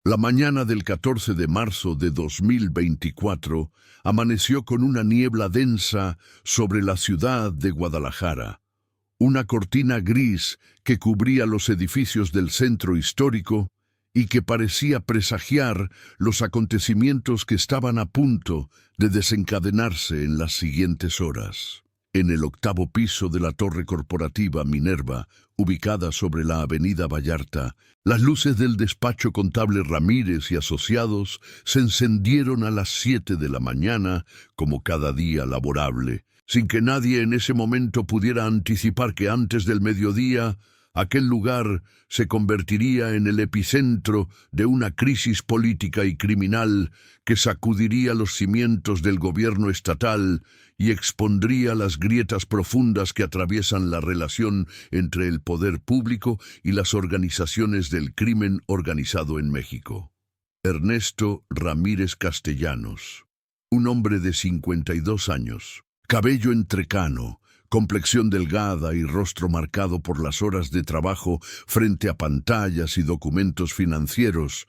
La mañana del 14 de marzo de 2024 amaneció con una niebla densa sobre la ciudad de Guadalajara, una cortina gris que cubría los edificios del centro histórico y que parecía presagiar los acontecimientos que estaban a punto de desencadenarse en las siguientes horas. En el octavo piso de la torre corporativa Minerva, ubicada sobre la avenida Vallarta, las luces del despacho contable Ramírez y Asociados se encendieron a las 7 de la mañana, como cada día laborable, sin que nadie en ese momento pudiera anticipar que antes del mediodía aquel lugar se convertiría en el epicentro de una crisis política y criminal que sacudiría los cimientos del gobierno estatal y expondría las grietas profundas que atraviesan la relación entre el poder público y las organizaciones del crimen organizado en México. Ernesto Ramírez Castellanos, un hombre de 52 años, cabello entrecano, complexión delgada y rostro marcado por las horas de trabajo frente a pantallas y documentos financieros,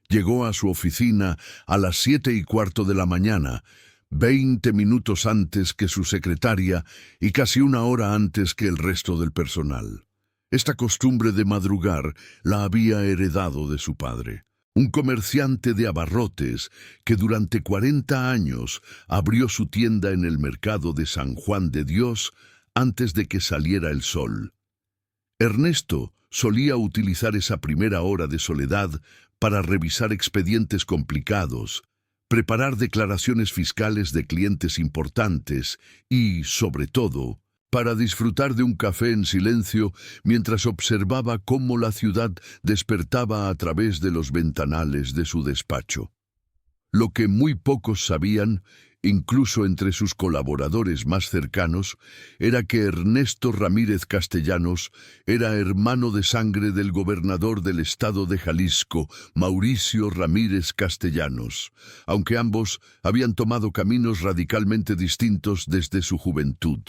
llegó a su oficina a las 7:15 de la mañana, 20 minutos antes que su secretaria y casi una hora antes que el resto del personal. Esta costumbre de madrugar la había heredado de su padre, un comerciante de abarrotes que durante 40 años abrió su tienda en el mercado de San Juan de Dios antes de que saliera el sol. Ernesto solía utilizar esa primera hora de soledad para revisar expedientes complicados, preparar declaraciones fiscales de clientes importantes y, sobre todo, para disfrutar de un café en silencio mientras observaba cómo la ciudad despertaba a través de los ventanales de su despacho. Lo que muy pocos sabían, incluso entre sus colaboradores más cercanos, era que Ernesto Ramírez Castellanos era hermano de sangre del gobernador del estado de Jalisco, Mauricio Ramírez Castellanos, aunque ambos habían tomado caminos radicalmente distintos desde su juventud.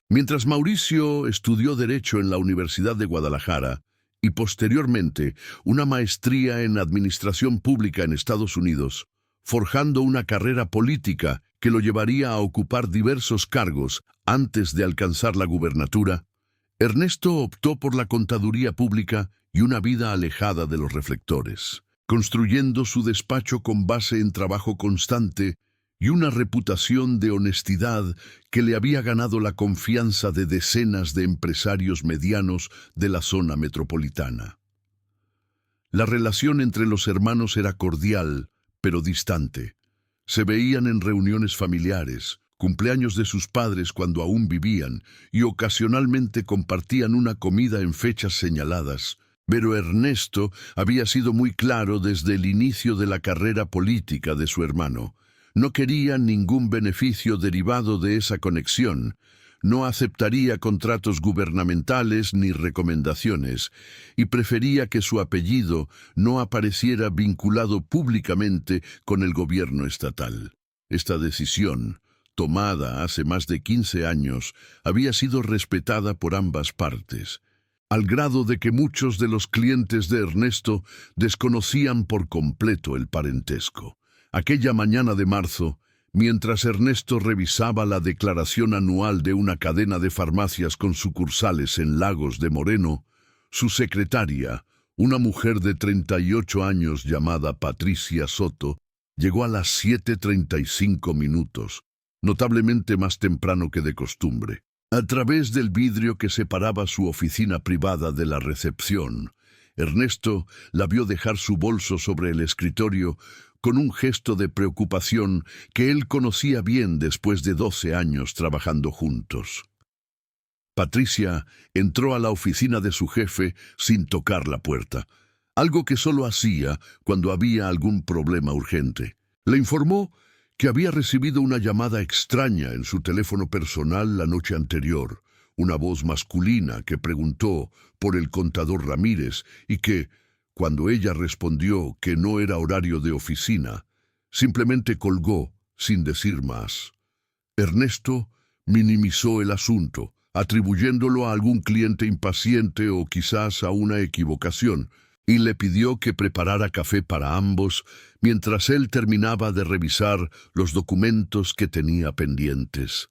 Mientras Mauricio estudió Derecho en la Universidad de Guadalajara y posteriormente una maestría en Administración Pública en Estados Unidos, forjando una carrera política que lo llevaría a ocupar diversos cargos antes de alcanzar la gubernatura, Ernesto optó por la contaduría pública y una vida alejada de los reflectores, construyendo su despacho con base en trabajo constante y una reputación de honestidad que le había ganado la confianza de decenas de empresarios medianos de la zona metropolitana. La relación entre los hermanos era cordial, pero distante. Se veían en reuniones familiares, cumpleaños de sus padres cuando aún vivían, y ocasionalmente compartían una comida en fechas señaladas. Pero Ernesto había sido muy claro desde el inicio de la carrera política de su hermano. No quería ningún beneficio derivado de esa conexión. No aceptaría contratos gubernamentales ni recomendaciones, y prefería que su apellido no apareciera vinculado públicamente con el gobierno estatal. Esta decisión, tomada hace más de 15 años, había sido respetada por ambas partes, al grado de que muchos de los clientes de Ernesto desconocían por completo el parentesco. Aquella mañana de marzo, mientras Ernesto revisaba la declaración anual de una cadena de farmacias con sucursales en Lagos de Moreno, su secretaria, una mujer de 38 años llamada Patricia Soto, llegó a las 7:35 minutos, notablemente más temprano que de costumbre. A través del vidrio que separaba su oficina privada de la recepción, Ernesto la vio dejar su bolso sobre el escritorio con un gesto de preocupación que él conocía bien después de 12 años trabajando juntos. Patricia entró a la oficina de su jefe sin tocar la puerta, algo que solo hacía cuando había algún problema urgente. Le informó que había recibido una llamada extraña en su teléfono personal la noche anterior, una voz masculina que preguntó por el contador Ramírez y que, cuando ella respondió que no era horario de oficina, simplemente colgó sin decir más. Ernesto minimizó el asunto, atribuyéndolo a algún cliente impaciente o quizás a una equivocación, y le pidió que preparara café para ambos mientras él terminaba de revisar los documentos que tenía pendientes.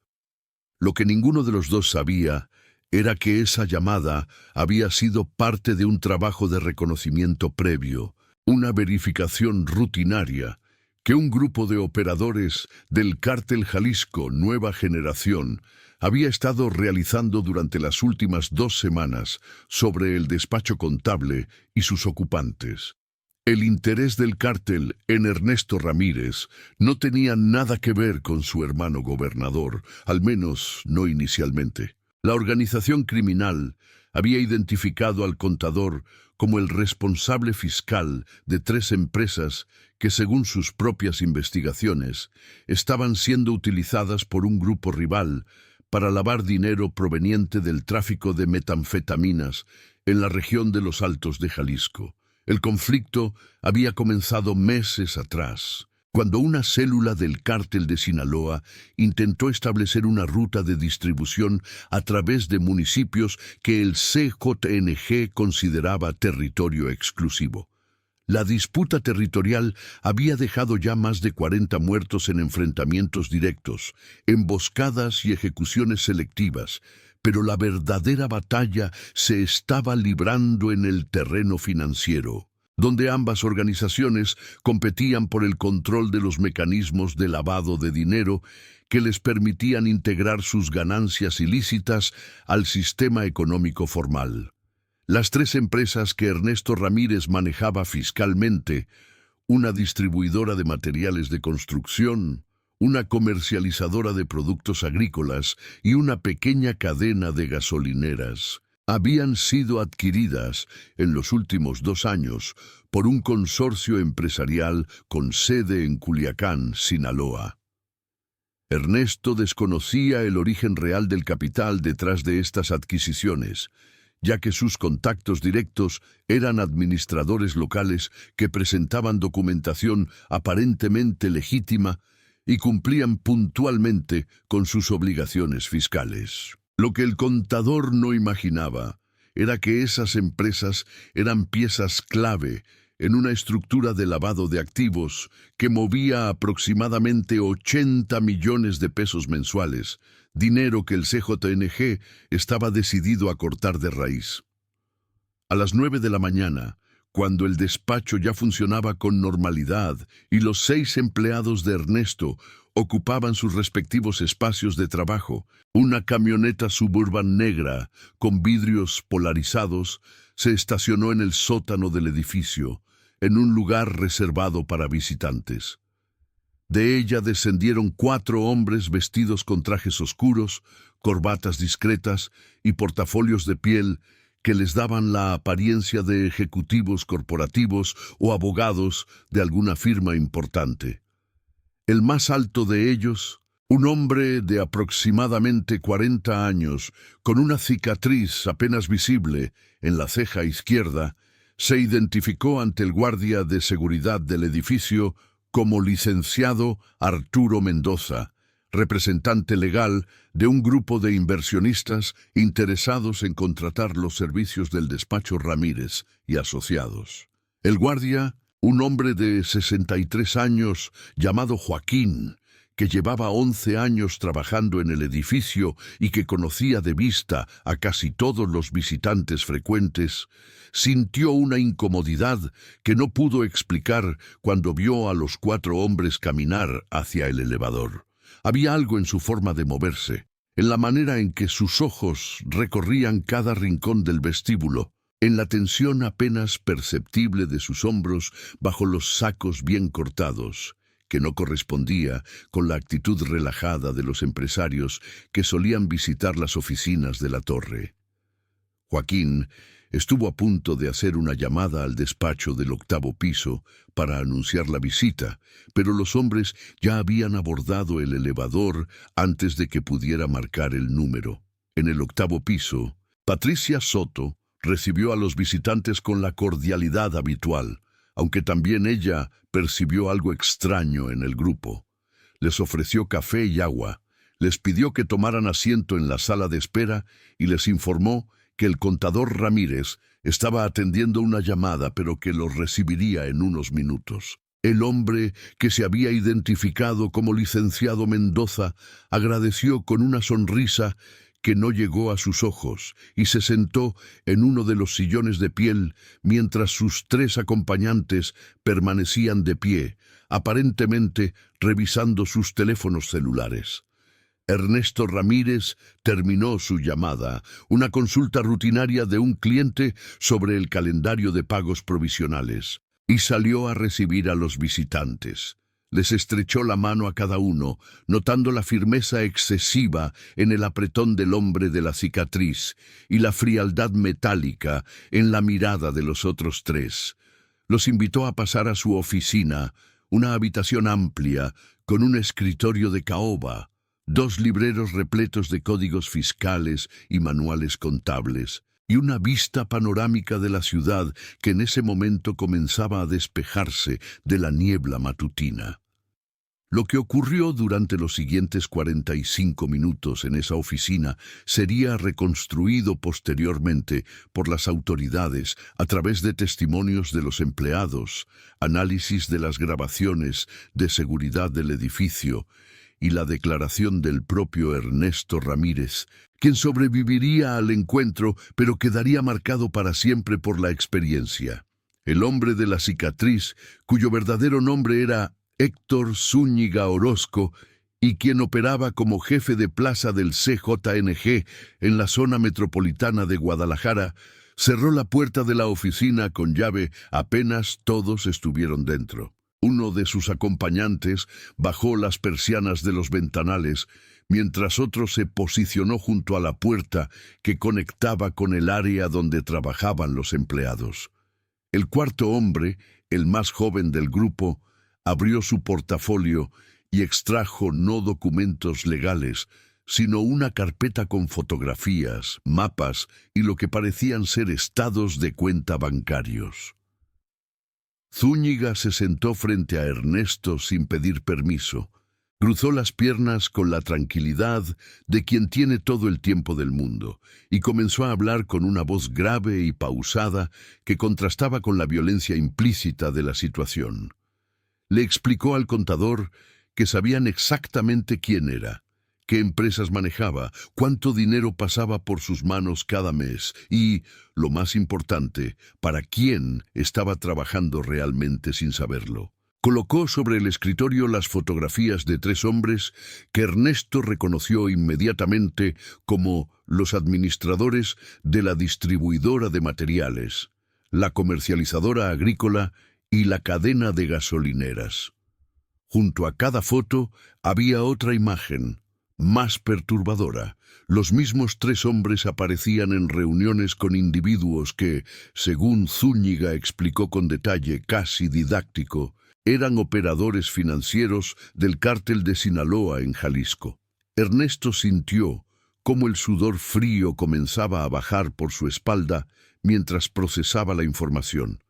Lo que ninguno de los dos sabía era que esa llamada había sido parte de un trabajo de reconocimiento previo, una verificación rutinaria que un grupo de operadores del Cártel Jalisco Nueva Generación había estado realizando durante las últimas 2 semanas sobre el despacho contable y sus ocupantes. El interés del cártel en Ernesto Ramírez no tenía nada que ver con su hermano gobernador, al menos no inicialmente. La organización criminal había identificado al contador como el responsable fiscal de 3 empresas que, según sus propias investigaciones, estaban siendo utilizadas por un grupo rival para lavar dinero proveniente del tráfico de metanfetaminas en la región de los Altos de Jalisco. El conflicto había comenzado meses atrás, cuando una célula del cártel de Sinaloa intentó establecer una ruta de distribución a través de municipios que el CJNG consideraba territorio exclusivo. La disputa territorial había dejado ya más de 40 muertos en enfrentamientos directos, emboscadas y ejecuciones selectivas, pero la verdadera batalla se estaba librando en el terreno financiero, donde ambas organizaciones competían por el control de los mecanismos de lavado de dinero que les permitían integrar sus ganancias ilícitas al sistema económico formal. Las 3 empresas que Ernesto Ramírez manejaba fiscalmente, una distribuidora de materiales de construcción, una comercializadora de productos agrícolas y una pequeña cadena de gasolineras, habían sido adquiridas en los últimos 2 años por un consorcio empresarial con sede en Culiacán, Sinaloa. Ernesto desconocía el origen real del capital detrás de estas adquisiciones, ya que sus contactos directos eran administradores locales que presentaban documentación aparentemente legítima y cumplían puntualmente con sus obligaciones fiscales. Lo que el contador no imaginaba era que esas empresas eran piezas clave en una estructura de lavado de activos que movía aproximadamente 80 millones de pesos mensuales, dinero que el CJNG estaba decidido a cortar de raíz. A las 9 de la mañana, cuando el despacho ya funcionaba con normalidad y los 6 empleados de Ernesto ocupaban sus respectivos espacios de trabajo, una camioneta Suburban negra con vidrios polarizados se estacionó en el sótano del edificio, en un lugar reservado para visitantes. De ella descendieron 4 hombres vestidos con trajes oscuros, corbatas discretas y portafolios de piel que les daban la apariencia de ejecutivos corporativos o abogados de alguna firma importante. El más alto de ellos, un hombre de aproximadamente 40 años, con una cicatriz apenas visible en la ceja izquierda, se identificó ante el guardia de seguridad del edificio como licenciado Arturo Mendoza, representante legal de un grupo de inversionistas interesados en contratar los servicios del despacho Ramírez y Asociados. El guardia, un hombre de 63 años llamado Joaquín, que llevaba 11 años trabajando en el edificio y que conocía de vista a casi todos los visitantes frecuentes, sintió una incomodidad que no pudo explicar cuando vio a los 4 hombres caminar hacia el elevador. Había algo en su forma de moverse, en la manera en que sus ojos recorrían cada rincón del vestíbulo, en la tensión apenas perceptible de sus hombros bajo los sacos bien cortados, que no correspondía con la actitud relajada de los empresarios que solían visitar las oficinas de la torre. Joaquín estuvo a punto de hacer una llamada al despacho del 8º piso para anunciar la visita, pero los hombres ya habían abordado el elevador antes de que pudiera marcar el número. En el 8º piso, Patricia Soto recibió a los visitantes con la cordialidad habitual, aunque también ella percibió algo extraño en el grupo. Les ofreció café y agua, les pidió que tomaran asiento en la sala de espera y les informó que el contador Ramírez Estaba atendiendo una llamada, pero que lo recibiría en unos minutos. El hombre, que se había identificado como licenciado Mendoza, agradeció con una sonrisa que no llegó a sus ojos y se sentó en uno de los sillones de piel mientras sus 3 acompañantes permanecían de pie, aparentemente revisando sus teléfonos celulares. Ernesto Ramírez terminó su llamada, una consulta rutinaria de un cliente sobre el calendario de pagos provisionales, y salió a recibir a los visitantes. Les estrechó la mano a cada uno, notando la firmeza excesiva en el apretón del hombre de la cicatriz y la frialdad metálica en la mirada de los otros 3. Los invitó a pasar a su oficina, una habitación amplia, con un escritorio de caoba, 2 libreros repletos de códigos fiscales y manuales contables, y una vista panorámica de la ciudad que en ese momento comenzaba a despejarse de la niebla matutina. Lo que ocurrió durante los siguientes 45 minutos en esa oficina sería reconstruido posteriormente por las autoridades a través de testimonios de los empleados, análisis de las grabaciones de seguridad del edificio y la declaración del propio Ernesto Ramírez, quien sobreviviría al encuentro pero quedaría marcado para siempre por la experiencia. El hombre de la cicatriz, cuyo verdadero nombre era Héctor Zúñiga Orozco, y quien operaba como jefe de plaza del CJNG en la zona metropolitana de Guadalajara, cerró la puerta de la oficina con llave apenas todos estuvieron dentro. Uno de sus acompañantes bajó las persianas de los ventanales, mientras otro se posicionó junto a la puerta que conectaba con el área donde trabajaban los empleados. El cuarto hombre, el más joven del grupo, abrió su portafolio y extrajo no documentos legales, sino una carpeta con fotografías, mapas y lo que parecían ser estados de cuenta bancarios. Zúñiga se sentó frente a Ernesto sin pedir permiso. Cruzó las piernas con la tranquilidad de quien tiene todo el tiempo del mundo y comenzó a hablar con una voz grave y pausada que contrastaba con la violencia implícita de la situación. Le explicó al contador que sabían exactamente quién era, qué empresas manejaba, cuánto dinero pasaba por sus manos cada mes y, lo más importante, para quién estaba trabajando realmente sin saberlo. Colocó sobre el escritorio las fotografías de 3 hombres que Ernesto reconoció inmediatamente como los administradores de la distribuidora de materiales, la comercializadora agrícola y la cadena de gasolineras. Junto a cada foto había otra imagen, más perturbadora. Los mismos 3 hombres aparecían en reuniones con individuos que, según Zúñiga explicó con detalle casi didáctico, eran operadores financieros del cártel de Sinaloa en Jalisco. Ernesto sintió cómo el sudor frío comenzaba a bajar por su espalda mientras procesaba la información.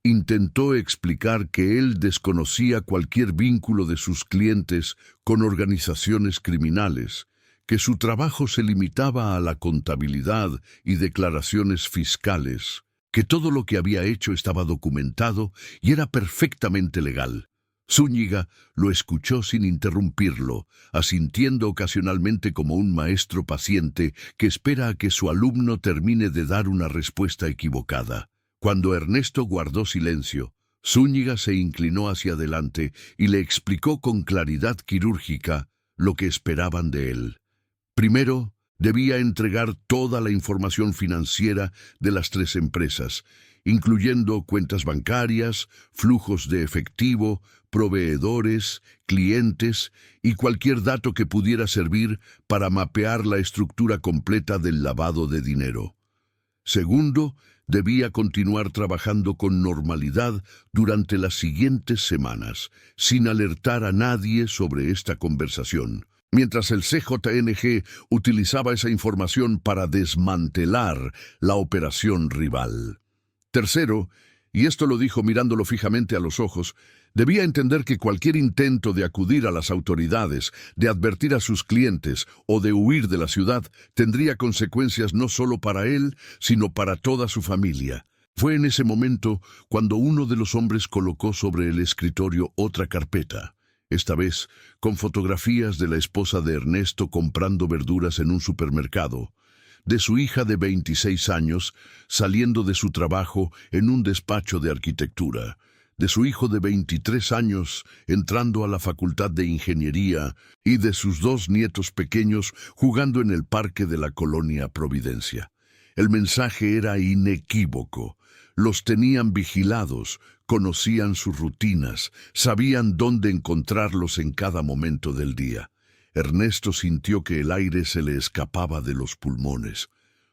Intentó explicar que él desconocía cualquier vínculo de sus clientes con organizaciones criminales, que su trabajo se limitaba a la contabilidad y declaraciones fiscales, que todo lo que había hecho estaba documentado y era perfectamente legal. Zúñiga lo escuchó sin interrumpirlo, asintiendo ocasionalmente como un maestro paciente que espera a que su alumno termine de dar una respuesta equivocada. Cuando Ernesto guardó silencio, Zúñiga se inclinó hacia adelante y le explicó con claridad quirúrgica lo que esperaban de él. Primero, debía entregar toda la información financiera de las 3 empresas, incluyendo cuentas bancarias, flujos de efectivo, proveedores, clientes y cualquier dato que pudiera servir para mapear la estructura completa del lavado de dinero. Segundo, debía continuar trabajando con normalidad durante las siguientes semanas, sin alertar a nadie sobre esta conversación, mientras el CJNG utilizaba esa información para desmantelar la operación rival. Tercero, y esto lo dijo mirándolo fijamente a los ojos, Debía entender que cualquier intento de acudir a las autoridades, de advertir a sus clientes o de huir de la ciudad tendría consecuencias no solo para él, sino para toda su familia. Fue en ese momento cuando uno de los hombres colocó sobre el escritorio otra carpeta, esta vez con fotografías de la esposa de Ernesto comprando verduras en un supermercado, de su hija de 26 años saliendo de su trabajo en un despacho de arquitectura, de su hijo de 23 años entrando a la Facultad de Ingeniería y de sus 2 nietos pequeños jugando en el parque de la colonia Providencia. El mensaje era inequívoco. Los tenían vigilados, conocían sus rutinas, sabían dónde encontrarlos en cada momento del día. Ernesto sintió que el aire se le escapaba de los pulmones.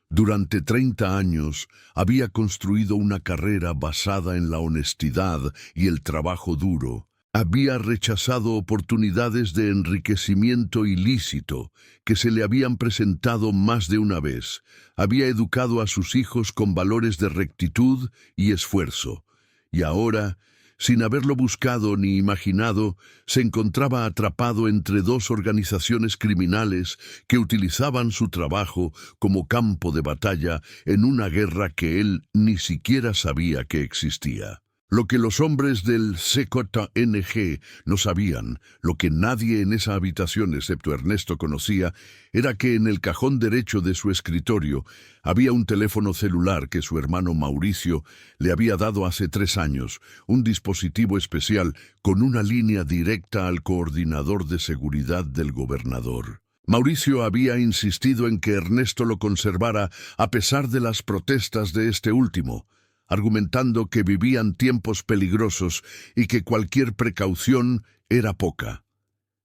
Durante 30 años había construido una carrera basada en la honestidad y el trabajo duro. Había rechazado oportunidades de enriquecimiento ilícito que se le habían presentado más de una vez. Había educado a sus hijos con valores de rectitud y esfuerzo. Y ahora, sin haberlo buscado ni imaginado, se encontraba atrapado entre 2 organizaciones criminales que utilizaban su trabajo como campo de batalla en una guerra que él ni siquiera sabía que existía. Lo que los hombres del CKNG no sabían, lo que nadie en esa habitación excepto Ernesto conocía, era que en el cajón derecho de su escritorio había un teléfono celular que su hermano Mauricio le había dado hace 3 años, un dispositivo especial con una línea directa al coordinador de seguridad del gobernador. Mauricio había insistido en que Ernesto lo conservara a pesar de las protestas de este último, argumentando que vivían tiempos peligrosos y que cualquier precaución era poca.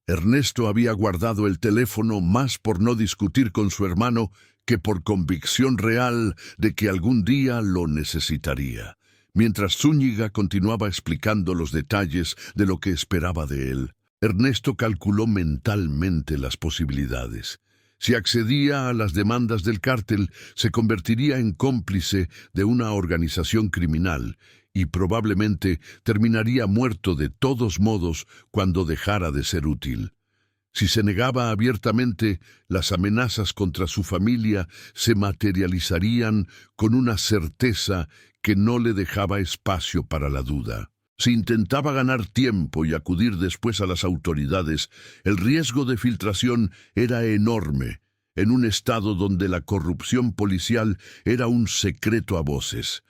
Ernesto había guardado el teléfono más por no discutir con su hermano que por convicción real de que algún día lo necesitaría, mientras Zúñiga continuaba explicando los detalles de lo que esperaba de él. Ernesto calculó mentalmente las posibilidades. Si accedía a las demandas del cártel, se convertiría en cómplice de una organización criminal y probablemente terminaría muerto de todos modos cuando dejara de ser útil. Si se negaba abiertamente, las amenazas contra su familia se materializarían con una certeza que no le dejaba espacio para la duda. Si intentaba ganar tiempo y acudir después a las autoridades, el riesgo de filtración era enorme, en un estado donde la corrupción policial era un secreto a voces.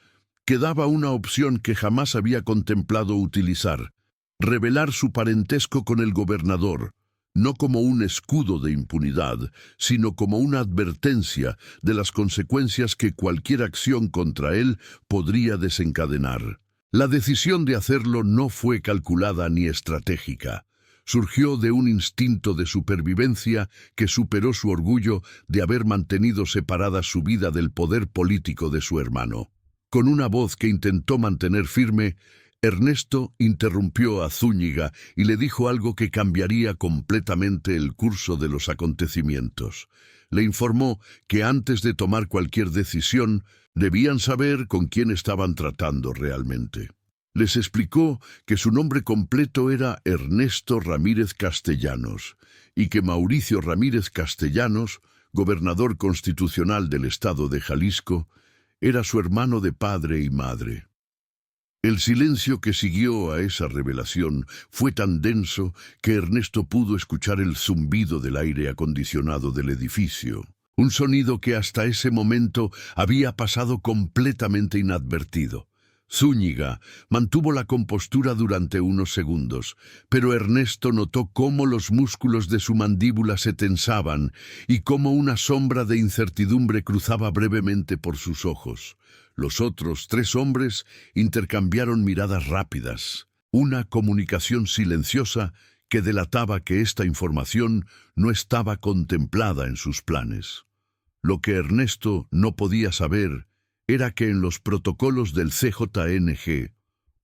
Quedaba una opción que jamás había contemplado utilizar: revelar su parentesco con el gobernador, no como un escudo de impunidad, sino como una advertencia de las consecuencias que cualquier acción contra él podría desencadenar. La decisión de hacerlo no fue calculada ni estratégica. Surgió de un instinto de supervivencia que superó su orgullo de haber mantenido separada su vida del poder político de su hermano. Con una voz que intentó mantener firme, Ernesto interrumpió a Zúñiga y le dijo algo que cambiaría completamente el curso de los acontecimientos. Le informó que antes de tomar cualquier decisión, debían saber con quién estaban tratando realmente. Les explicó que su nombre completo era Ernesto Ramírez Castellanos y que Mauricio Ramírez Castellanos, gobernador constitucional del estado de Jalisco, era su hermano de padre y madre. El silencio que siguió a esa revelación fue tan denso que Ernesto pudo escuchar el zumbido del aire acondicionado del edificio. Un sonido que hasta ese momento había pasado completamente inadvertido. Zúñiga mantuvo la compostura durante unos segundos, pero Ernesto notó cómo los músculos de su mandíbula se tensaban y cómo una sombra de incertidumbre cruzaba brevemente por sus ojos. Los otros 3 hombres intercambiaron miradas rápidas, una comunicación silenciosa que delataba que esta información no estaba contemplada en sus planes. Lo que Ernesto no podía saber era que en los protocolos del CJNG,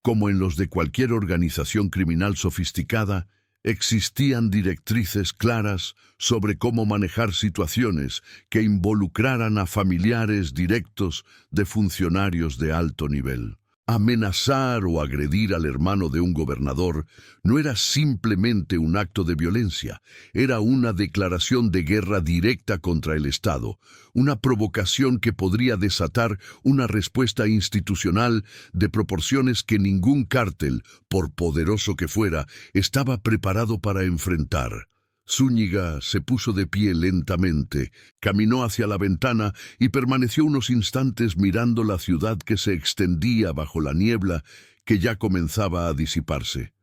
como en los de cualquier organización criminal sofisticada, existían directrices claras sobre cómo manejar situaciones que involucraran a familiares directos de funcionarios de alto nivel. Amenazar o agredir al hermano de un gobernador no era simplemente un acto de violencia, era una declaración de guerra directa contra el Estado, una provocación que podría desatar una respuesta institucional de proporciones que ningún cártel, por poderoso que fuera, estaba preparado para enfrentar. Zúñiga se puso de pie lentamente, caminó hacia la ventana y permaneció unos instantes mirando la ciudad que se extendía bajo la niebla que ya comenzaba a disiparse.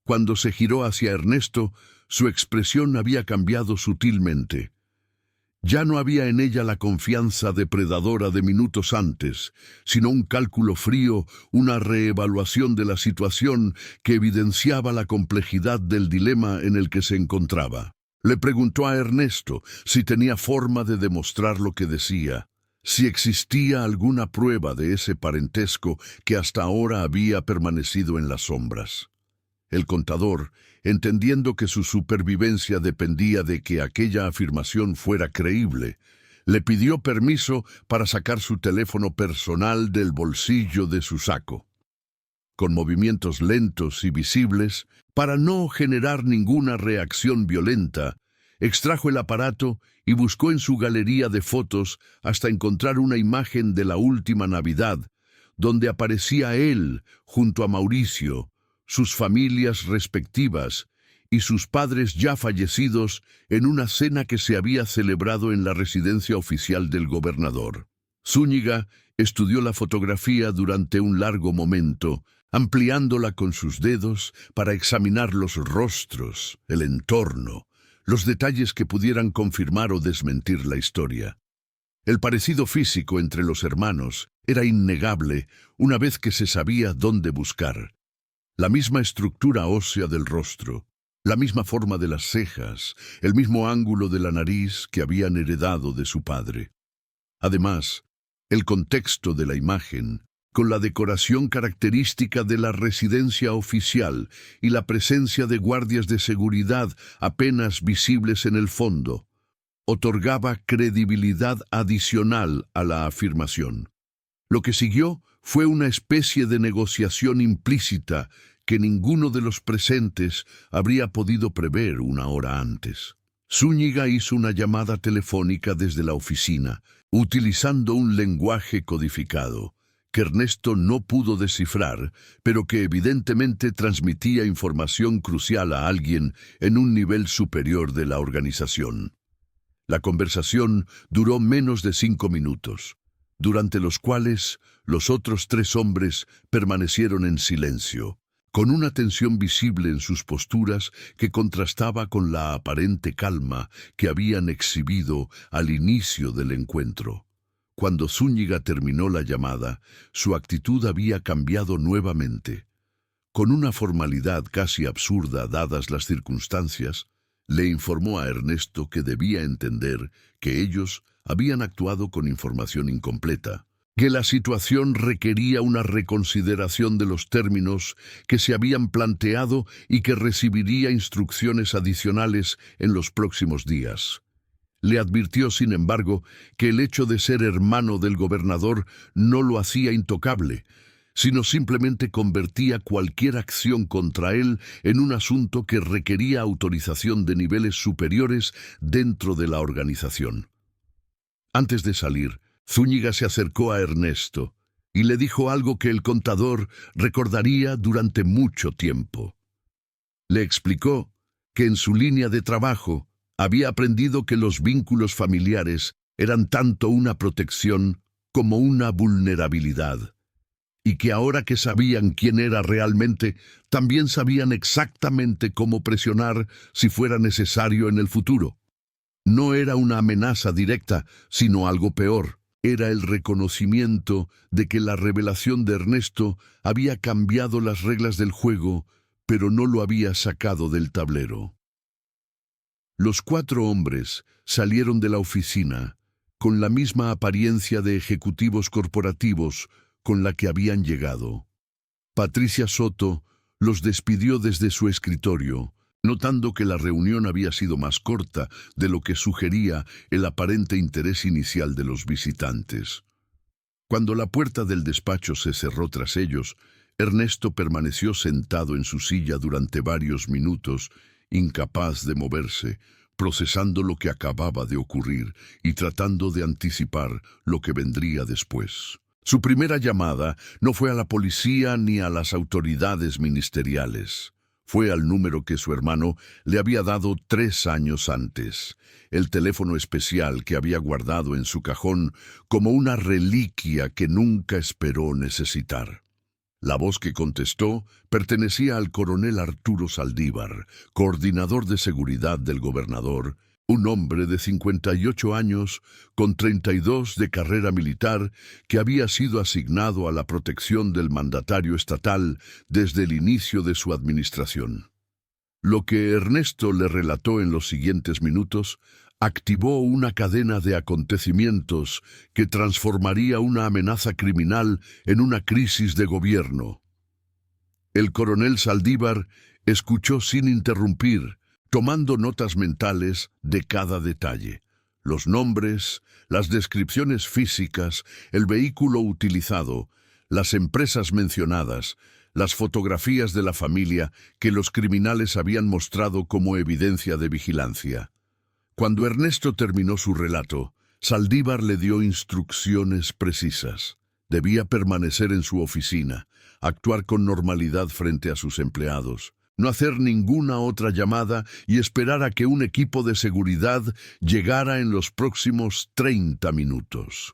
Cuando se giró hacia Ernesto, su expresión había cambiado sutilmente. Ya no había en ella la confianza depredadora de minutos antes, sino un cálculo frío, una reevaluación de la situación que evidenciaba la complejidad del dilema en el que se encontraba. Le preguntó a Ernesto si tenía forma de demostrar lo que decía, si existía alguna prueba de ese parentesco que hasta ahora había permanecido en las sombras. El contador, entendiendo que su supervivencia dependía de que aquella afirmación fuera creíble, le pidió permiso para sacar su teléfono personal del bolsillo de su saco. Con movimientos lentos y visibles, para no generar ninguna reacción violenta, extrajo el aparato y buscó en su galería de fotos hasta encontrar una imagen de la última Navidad, donde aparecía él junto a Mauricio, sus familias respectivas y sus padres ya fallecidos en una cena que se había celebrado en la residencia oficial del gobernador. Zúñiga estudió la fotografía durante un largo momento, ampliándola con sus dedos para examinar los rostros, el entorno, los detalles que pudieran confirmar o desmentir la historia. El parecido físico entre los hermanos era innegable una vez que se sabía dónde buscar. La misma estructura ósea del rostro, la misma forma de las cejas, el mismo ángulo de la nariz que habían heredado de su padre. Además, el contexto de la imagen, con la decoración característica de la residencia oficial y la presencia de guardias de seguridad apenas visibles en el fondo, otorgaba credibilidad adicional a la afirmación. Lo que siguió fue una especie de negociación implícita que ninguno de los presentes habría podido prever una hora antes. Zúñiga hizo una llamada telefónica desde la oficina, utilizando un lenguaje codificado, que Ernesto no pudo descifrar, pero que evidentemente transmitía información crucial a alguien en un nivel superior de la organización. La conversación duró menos de 5 minutos, durante los cuales los otros 3 hombres permanecieron en silencio, con una tensión visible en sus posturas que contrastaba con la aparente calma que habían exhibido al inicio del encuentro. Cuando Zúñiga terminó la llamada, su actitud había cambiado nuevamente. Con una formalidad casi absurda dadas las circunstancias, le informó a Ernesto que debía entender que ellos habían actuado con información incompleta, que la situación requería una reconsideración de los términos que se habían planteado y que recibiría instrucciones adicionales en los próximos días. Le advirtió, sin embargo, que el hecho de ser hermano del gobernador no lo hacía intocable, sino simplemente convertía cualquier acción contra él en un asunto que requería autorización de niveles superiores dentro de la organización. Antes de salir, Zúñiga se acercó a Ernesto y le dijo algo que el contador recordaría durante mucho tiempo. Le explicó que en su línea de trabajo había aprendido que los vínculos familiares eran tanto una protección como una vulnerabilidad, y que ahora que sabían quién era realmente, también sabían exactamente cómo presionar si fuera necesario en el futuro. No era una amenaza directa, sino algo peor. Era el reconocimiento de que la revelación de Ernesto había cambiado las reglas del juego, pero no lo había sacado del tablero. Los 4 hombres salieron de la oficina con la misma apariencia de ejecutivos corporativos con la que habían llegado. Patricia Soto los despidió desde su escritorio, notando que la reunión había sido más corta de lo que sugería el aparente interés inicial de los visitantes. Cuando la puerta del despacho se cerró tras ellos, Ernesto permaneció sentado en su silla durante varios minutos, incapaz de moverse, procesando lo que acababa de ocurrir y tratando de anticipar lo que vendría después. Su primera llamada no fue a la policía ni a las autoridades ministeriales. Fue al número que su hermano le había dado 3 años antes, el teléfono especial que había guardado en su cajón como una reliquia que nunca esperó necesitar. La voz que contestó pertenecía al coronel Arturo Saldívar, coordinador de seguridad del gobernador, un hombre de 58 años, con 32 de carrera militar, que había sido asignado a la protección del mandatario estatal desde el inicio de su administración. Lo que Ernesto le relató en los siguientes minutos activó una cadena de acontecimientos que transformaría una amenaza criminal en una crisis de gobierno. El coronel Saldívar escuchó sin interrumpir, tomando notas mentales de cada detalle. Los nombres, las descripciones físicas, el vehículo utilizado, las empresas mencionadas, las fotografías de la familia que los criminales habían mostrado como evidencia de vigilancia. Cuando Ernesto terminó su relato, Saldívar le dio instrucciones precisas. Debía permanecer en su oficina, actuar con normalidad frente a sus empleados, no hacer ninguna otra llamada y esperar a que un equipo de seguridad llegara en los próximos 30 minutos.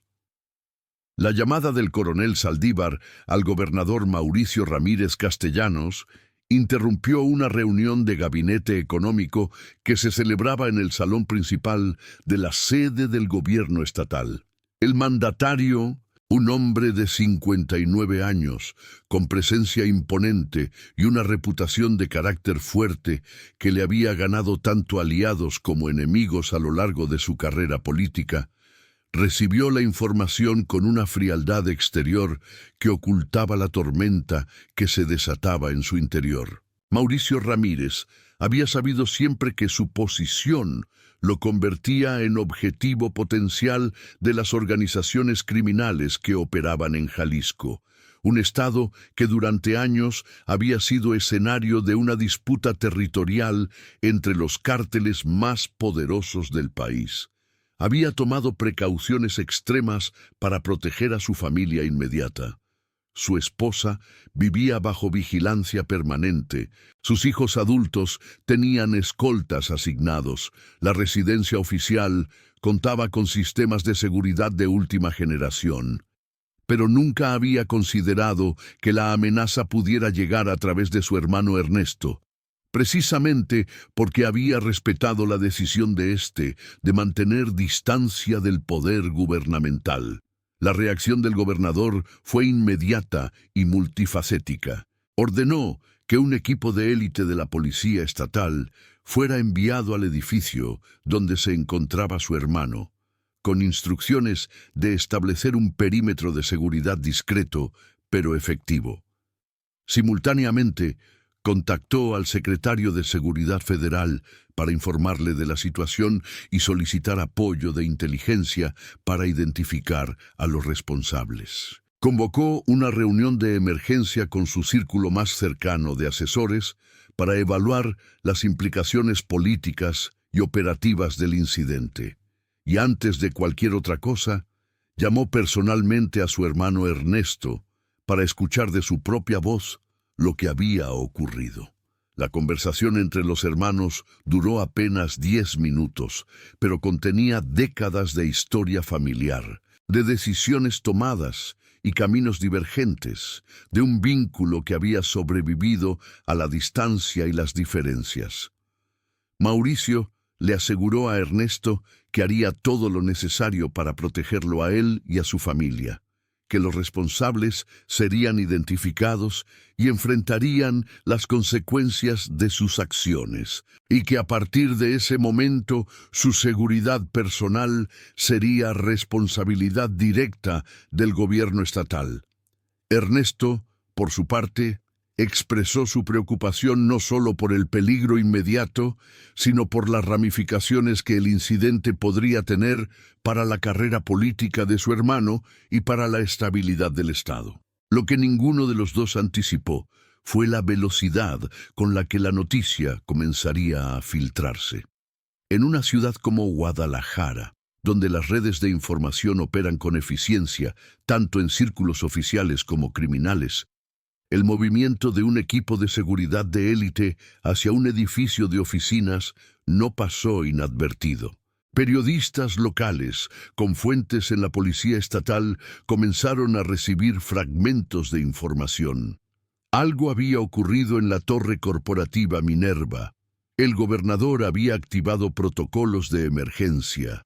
La llamada del coronel Saldívar al gobernador Mauricio Ramírez Castellanos interrumpió una reunión de gabinete económico que se celebraba en el salón principal de la sede del gobierno estatal. El mandatario, un hombre de 59 años, con presencia imponente y una reputación de carácter fuerte que le había ganado tanto aliados como enemigos a lo largo de su carrera política, recibió la información con una frialdad exterior que ocultaba la tormenta que se desataba en su interior. Mauricio Ramírez había sabido siempre que su posición lo convertía en objetivo potencial de las organizaciones criminales que operaban en Jalisco, un estado que durante años había sido escenario de una disputa territorial entre los cárteles más poderosos del país. Había tomado precauciones extremas para proteger a su familia inmediata. Su esposa vivía bajo vigilancia permanente, sus hijos adultos tenían escoltas asignados, la residencia oficial contaba con sistemas de seguridad de última generación. Pero nunca había considerado que la amenaza pudiera llegar a través de su hermano Ernesto, precisamente porque había respetado la decisión de éste de mantener distancia del poder gubernamental. La reacción del gobernador fue inmediata y multifacética. Ordenó que un equipo de élite de la policía estatal fuera enviado al edificio donde se encontraba su hermano, con instrucciones de establecer un perímetro de seguridad discreto, pero efectivo. Simultáneamente, contactó al secretario de Seguridad Federal para informarle de la situación y solicitar apoyo de inteligencia para identificar a los responsables. Convocó una reunión de emergencia con su círculo más cercano de asesores para evaluar las implicaciones políticas y operativas del incidente. Y antes de cualquier otra cosa, llamó personalmente a su hermano Ernesto para escuchar de su propia voz lo que había ocurrido. La conversación entre los hermanos duró apenas 10 minutos, pero contenía décadas de historia familiar, de decisiones tomadas y caminos divergentes, de un vínculo que había sobrevivido a la distancia y las diferencias. Mauricio le aseguró a Ernesto que haría todo lo necesario para protegerlo a él y a su familia, que los responsables serían identificados y enfrentarían las consecuencias de sus acciones, y que a partir de ese momento su seguridad personal sería responsabilidad directa del gobierno estatal. Ernesto, por su parte, Expresó su preocupación no solo por el peligro inmediato, sino por las ramificaciones que el incidente podría tener para la carrera política de su hermano y para la estabilidad del Estado. Lo que ninguno de los dos anticipó fue la velocidad con la que la noticia comenzaría a filtrarse. En una ciudad como Guadalajara, donde las redes de información operan con eficiencia, tanto en círculos oficiales como criminales, el movimiento de un equipo de seguridad de élite hacia un edificio de oficinas no pasó inadvertido. Periodistas locales, con fuentes en la policía estatal, comenzaron a recibir fragmentos de información. Algo había ocurrido en la torre corporativa Minerva. El gobernador había activado protocolos de emergencia.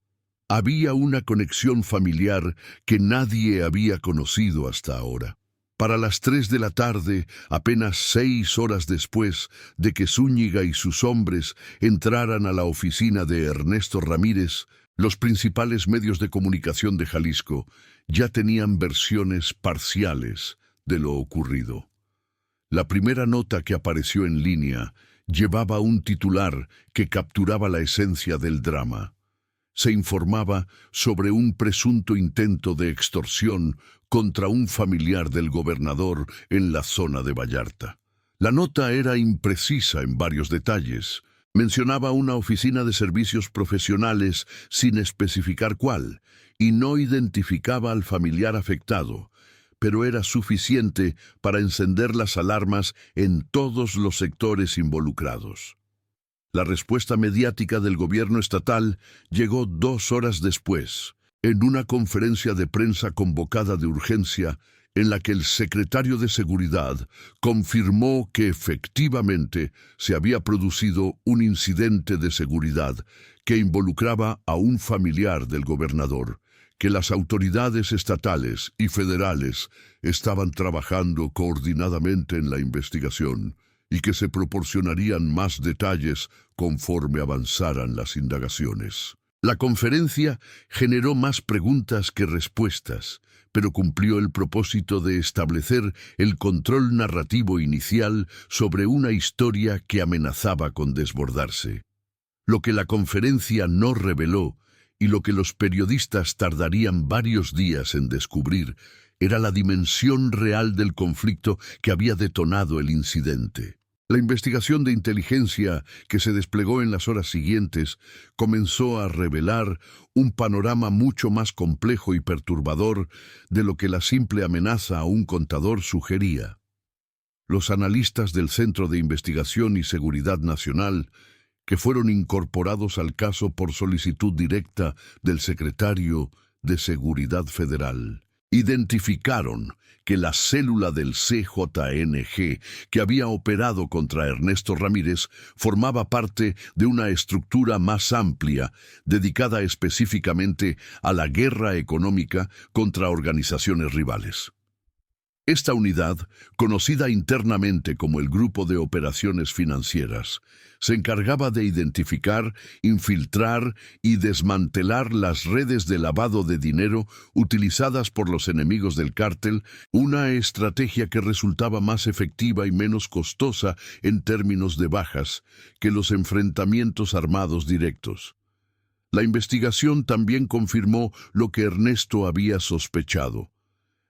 Había una conexión familiar que nadie había conocido hasta ahora. Para las 3 de la tarde, apenas 6 horas después de que Zúñiga y sus hombres entraran a la oficina de Ernesto Ramírez, los principales medios de comunicación de Jalisco ya tenían versiones parciales de lo ocurrido. La primera nota que apareció en línea llevaba un titular que capturaba la esencia del drama. Se informaba sobre un presunto intento de extorsión contra un familiar del gobernador en la zona de Vallarta. La nota era imprecisa en varios detalles. Mencionaba una oficina de servicios profesionales sin especificar cuál, y no identificaba al familiar afectado, pero era suficiente para encender las alarmas en todos los sectores involucrados. La respuesta mediática del gobierno estatal llegó 2 horas después, en una conferencia de prensa convocada de urgencia, en la que el secretario de Seguridad confirmó que efectivamente se había producido un incidente de seguridad que involucraba a un familiar del gobernador, que las autoridades estatales y federales estaban trabajando coordinadamente en la investigación y que se proporcionarían más detalles conforme avanzaran las indagaciones. La conferencia generó más preguntas que respuestas, pero cumplió el propósito de establecer el control narrativo inicial sobre una historia que amenazaba con desbordarse. Lo que la conferencia no reveló, y lo que los periodistas tardarían varios días en descubrir, era la dimensión real del conflicto que había detonado el incidente. La investigación de inteligencia que se desplegó en las horas siguientes comenzó a revelar un panorama mucho más complejo y perturbador de lo que la simple amenaza a un contador sugería. Los analistas del Centro de Investigación y Seguridad Nacional, que fueron incorporados al caso por solicitud directa del secretario de Seguridad Federal, identificaron que la célula del CJNG que había operado contra Ernesto Ramírez formaba parte de una estructura más amplia dedicada específicamente a la guerra económica contra organizaciones rivales. Esta unidad, conocida internamente como el Grupo de Operaciones Financieras, se encargaba de identificar, infiltrar y desmantelar las redes de lavado de dinero utilizadas por los enemigos del cártel, una estrategia que resultaba más efectiva y menos costosa en términos de bajas que los enfrentamientos armados directos. La investigación también confirmó lo que Ernesto había sospechado.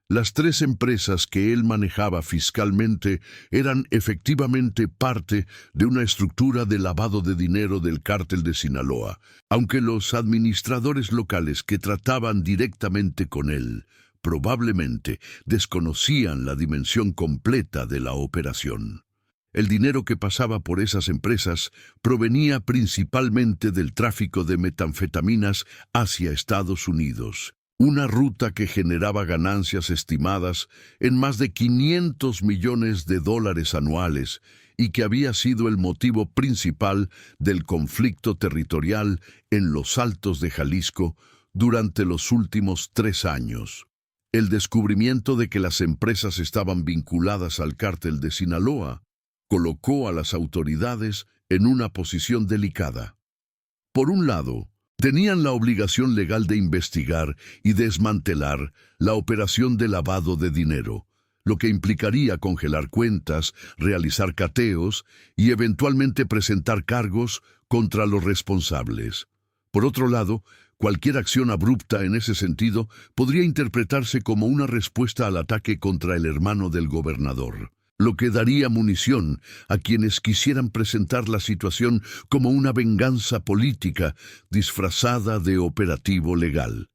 Las 3 empresas que él manejaba fiscalmente eran efectivamente parte de una estructura de lavado de dinero del cártel de Sinaloa, aunque los administradores locales que trataban directamente con él probablemente desconocían la dimensión completa de la operación. El dinero que pasaba por esas empresas provenía principalmente del tráfico de metanfetaminas hacia Estados Unidos. Una ruta que generaba ganancias estimadas en más de $500 millones anuales y que había sido el motivo principal del conflicto territorial en los Altos de Jalisco durante los últimos 3 años. El descubrimiento de que las empresas estaban vinculadas al cártel de Sinaloa colocó a las autoridades en una posición delicada. Por un lado, tenían la obligación legal de investigar y desmantelar la operación de lavado de dinero, lo que implicaría congelar cuentas, realizar cateos y eventualmente presentar cargos contra los responsables. Por otro lado, cualquier acción abrupta en ese sentido podría interpretarse como una respuesta al ataque contra el hermano del gobernador, lo que daría munición a quienes quisieran presentar la situación como una venganza política disfrazada de operativo legal.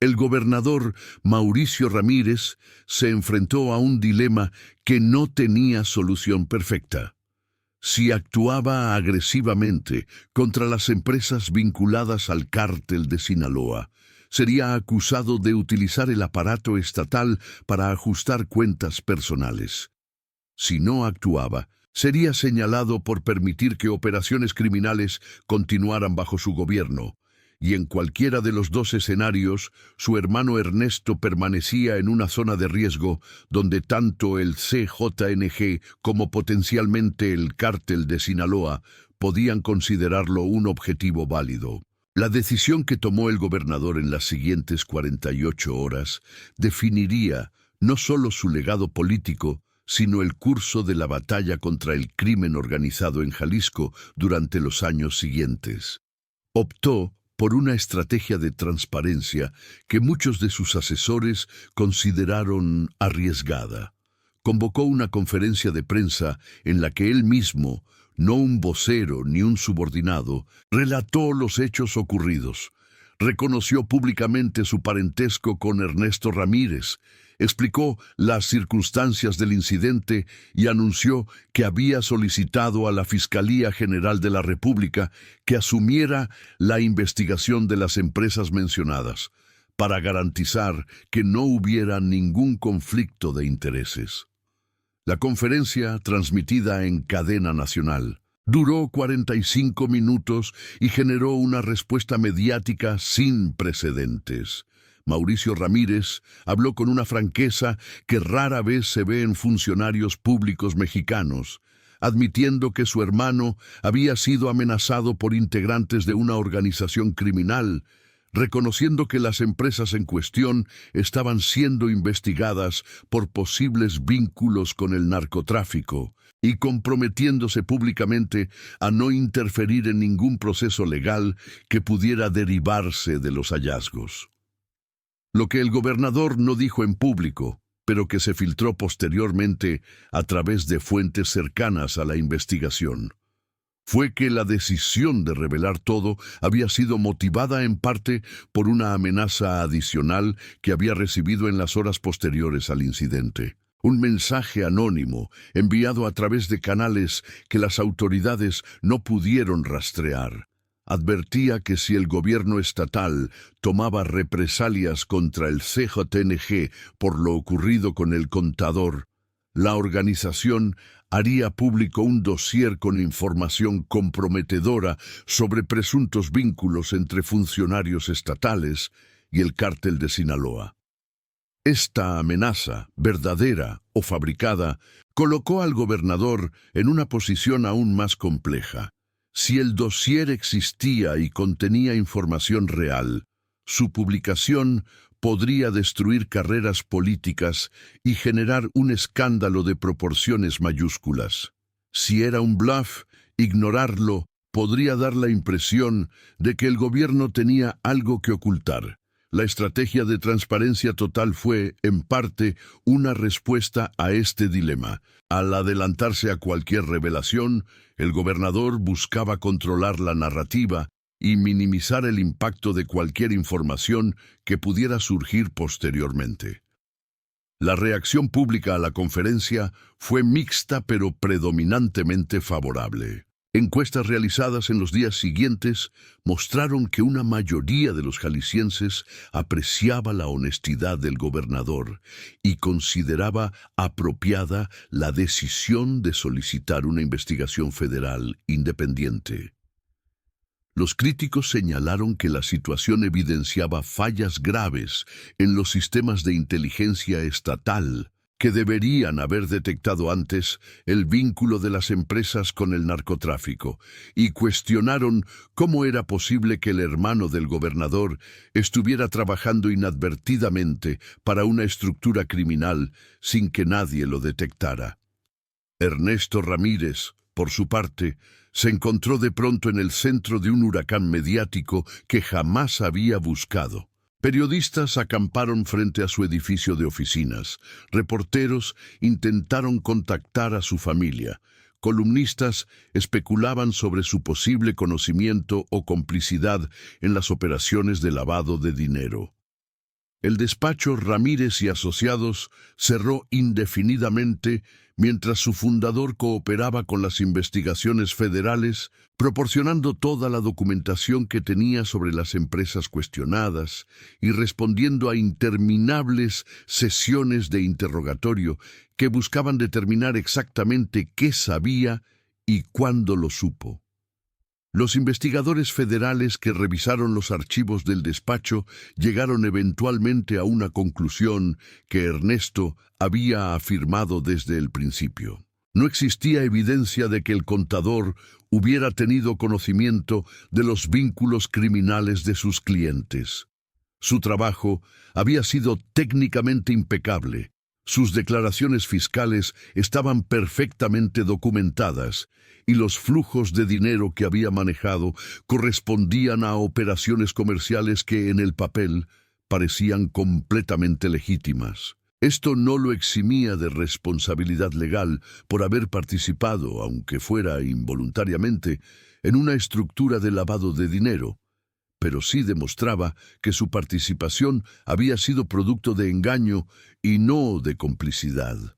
El gobernador Mauricio Ramírez se enfrentó a un dilema que no tenía solución perfecta. Si actuaba agresivamente contra las empresas vinculadas al cártel de Sinaloa, sería acusado de utilizar el aparato estatal para ajustar cuentas personales. Si no actuaba, sería señalado por permitir que operaciones criminales continuaran bajo su gobierno, y en cualquiera de los dos escenarios, su hermano Ernesto permanecía en una zona de riesgo donde tanto el CJNG como potencialmente el cártel de Sinaloa podían considerarlo un objetivo válido. La decisión que tomó el gobernador en las siguientes 48 horas definiría no solo su legado político, sino el curso de la batalla contra el crimen organizado en Jalisco durante los años siguientes. Optó por una estrategia de transparencia que muchos de sus asesores consideraron arriesgada. Convocó una conferencia de prensa en la que él mismo, no un vocero ni un subordinado, relató los hechos ocurridos. Reconoció públicamente su parentesco con Ernesto Ramírez, explicó las circunstancias del incidente y anunció que había solicitado a la Fiscalía General de la República que asumiera la investigación de las empresas mencionadas, para garantizar que no hubiera ningún conflicto de intereses. La conferencia, transmitida en cadena nacional, duró 45 minutos y generó una respuesta mediática sin precedentes. Mauricio Ramírez habló con una franqueza que rara vez se ve en funcionarios públicos mexicanos, admitiendo que su hermano había sido amenazado por integrantes de una organización criminal, reconociendo que las empresas en cuestión estaban siendo investigadas por posibles vínculos con el narcotráfico, y comprometiéndose públicamente a no interferir en ningún proceso legal que pudiera derivarse de los hallazgos. Lo que el gobernador no dijo en público, pero que se filtró posteriormente a través de fuentes cercanas a la investigación, fue que la decisión de revelar todo había sido motivada en parte por una amenaza adicional que había recibido en las horas posteriores al incidente. Un mensaje anónimo enviado a través de canales que las autoridades no pudieron rastrear. Advertía que si el gobierno estatal tomaba represalias contra el CJNG por lo ocurrido con el contador, la organización haría público un dossier con información comprometedora sobre presuntos vínculos entre funcionarios estatales y el cártel de Sinaloa. Esta amenaza, verdadera o fabricada, colocó al gobernador en una posición aún más compleja. Si el dossier existía y contenía información real, su publicación podría destruir carreras políticas y generar un escándalo de proporciones mayúsculas. Si era un bluff, ignorarlo podría dar la impresión de que el gobierno tenía algo que ocultar. La estrategia de transparencia total fue, en parte, una respuesta a este dilema. Al adelantarse a cualquier revelación, el gobernador buscaba controlar la narrativa y minimizar el impacto de cualquier información que pudiera surgir posteriormente. La reacción pública a la conferencia fue mixta pero predominantemente favorable. Encuestas realizadas en los días siguientes mostraron que una mayoría de los jaliscienses apreciaba la honestidad del gobernador y consideraba apropiada la decisión de solicitar una investigación federal independiente. Los críticos señalaron que la situación evidenciaba fallas graves en los sistemas de inteligencia estatal, que deberían haber detectado antes el vínculo de las empresas con el narcotráfico y cuestionaron cómo era posible que el hermano del gobernador estuviera trabajando inadvertidamente para una estructura criminal sin que nadie lo detectara. Ernesto Ramírez, por su parte, se encontró de pronto en el centro de un huracán mediático que jamás había buscado. Periodistas acamparon frente a su edificio de oficinas. Reporteros intentaron contactar a su familia. Columnistas especulaban sobre su posible conocimiento o complicidad en las operaciones de lavado de dinero. El despacho Ramírez y Asociados cerró indefinidamente mientras su fundador cooperaba con las investigaciones federales, proporcionando toda la documentación que tenía sobre las empresas cuestionadas y respondiendo a interminables sesiones de interrogatorio que buscaban determinar exactamente qué sabía y cuándo lo supo. Los investigadores federales que revisaron los archivos del despacho llegaron eventualmente a una conclusión que Ernesto había afirmado desde el principio. No existía evidencia de que el contador hubiera tenido conocimiento de los vínculos criminales de sus clientes. Su trabajo había sido técnicamente impecable. Sus declaraciones fiscales estaban perfectamente documentadas y los flujos de dinero que había manejado correspondían a operaciones comerciales que en el papel parecían completamente legítimas. Esto no lo eximía de responsabilidad legal por haber participado, aunque fuera involuntariamente, en una estructura de lavado de dinero, pero sí demostraba que su participación había sido producto de engaño y no de complicidad.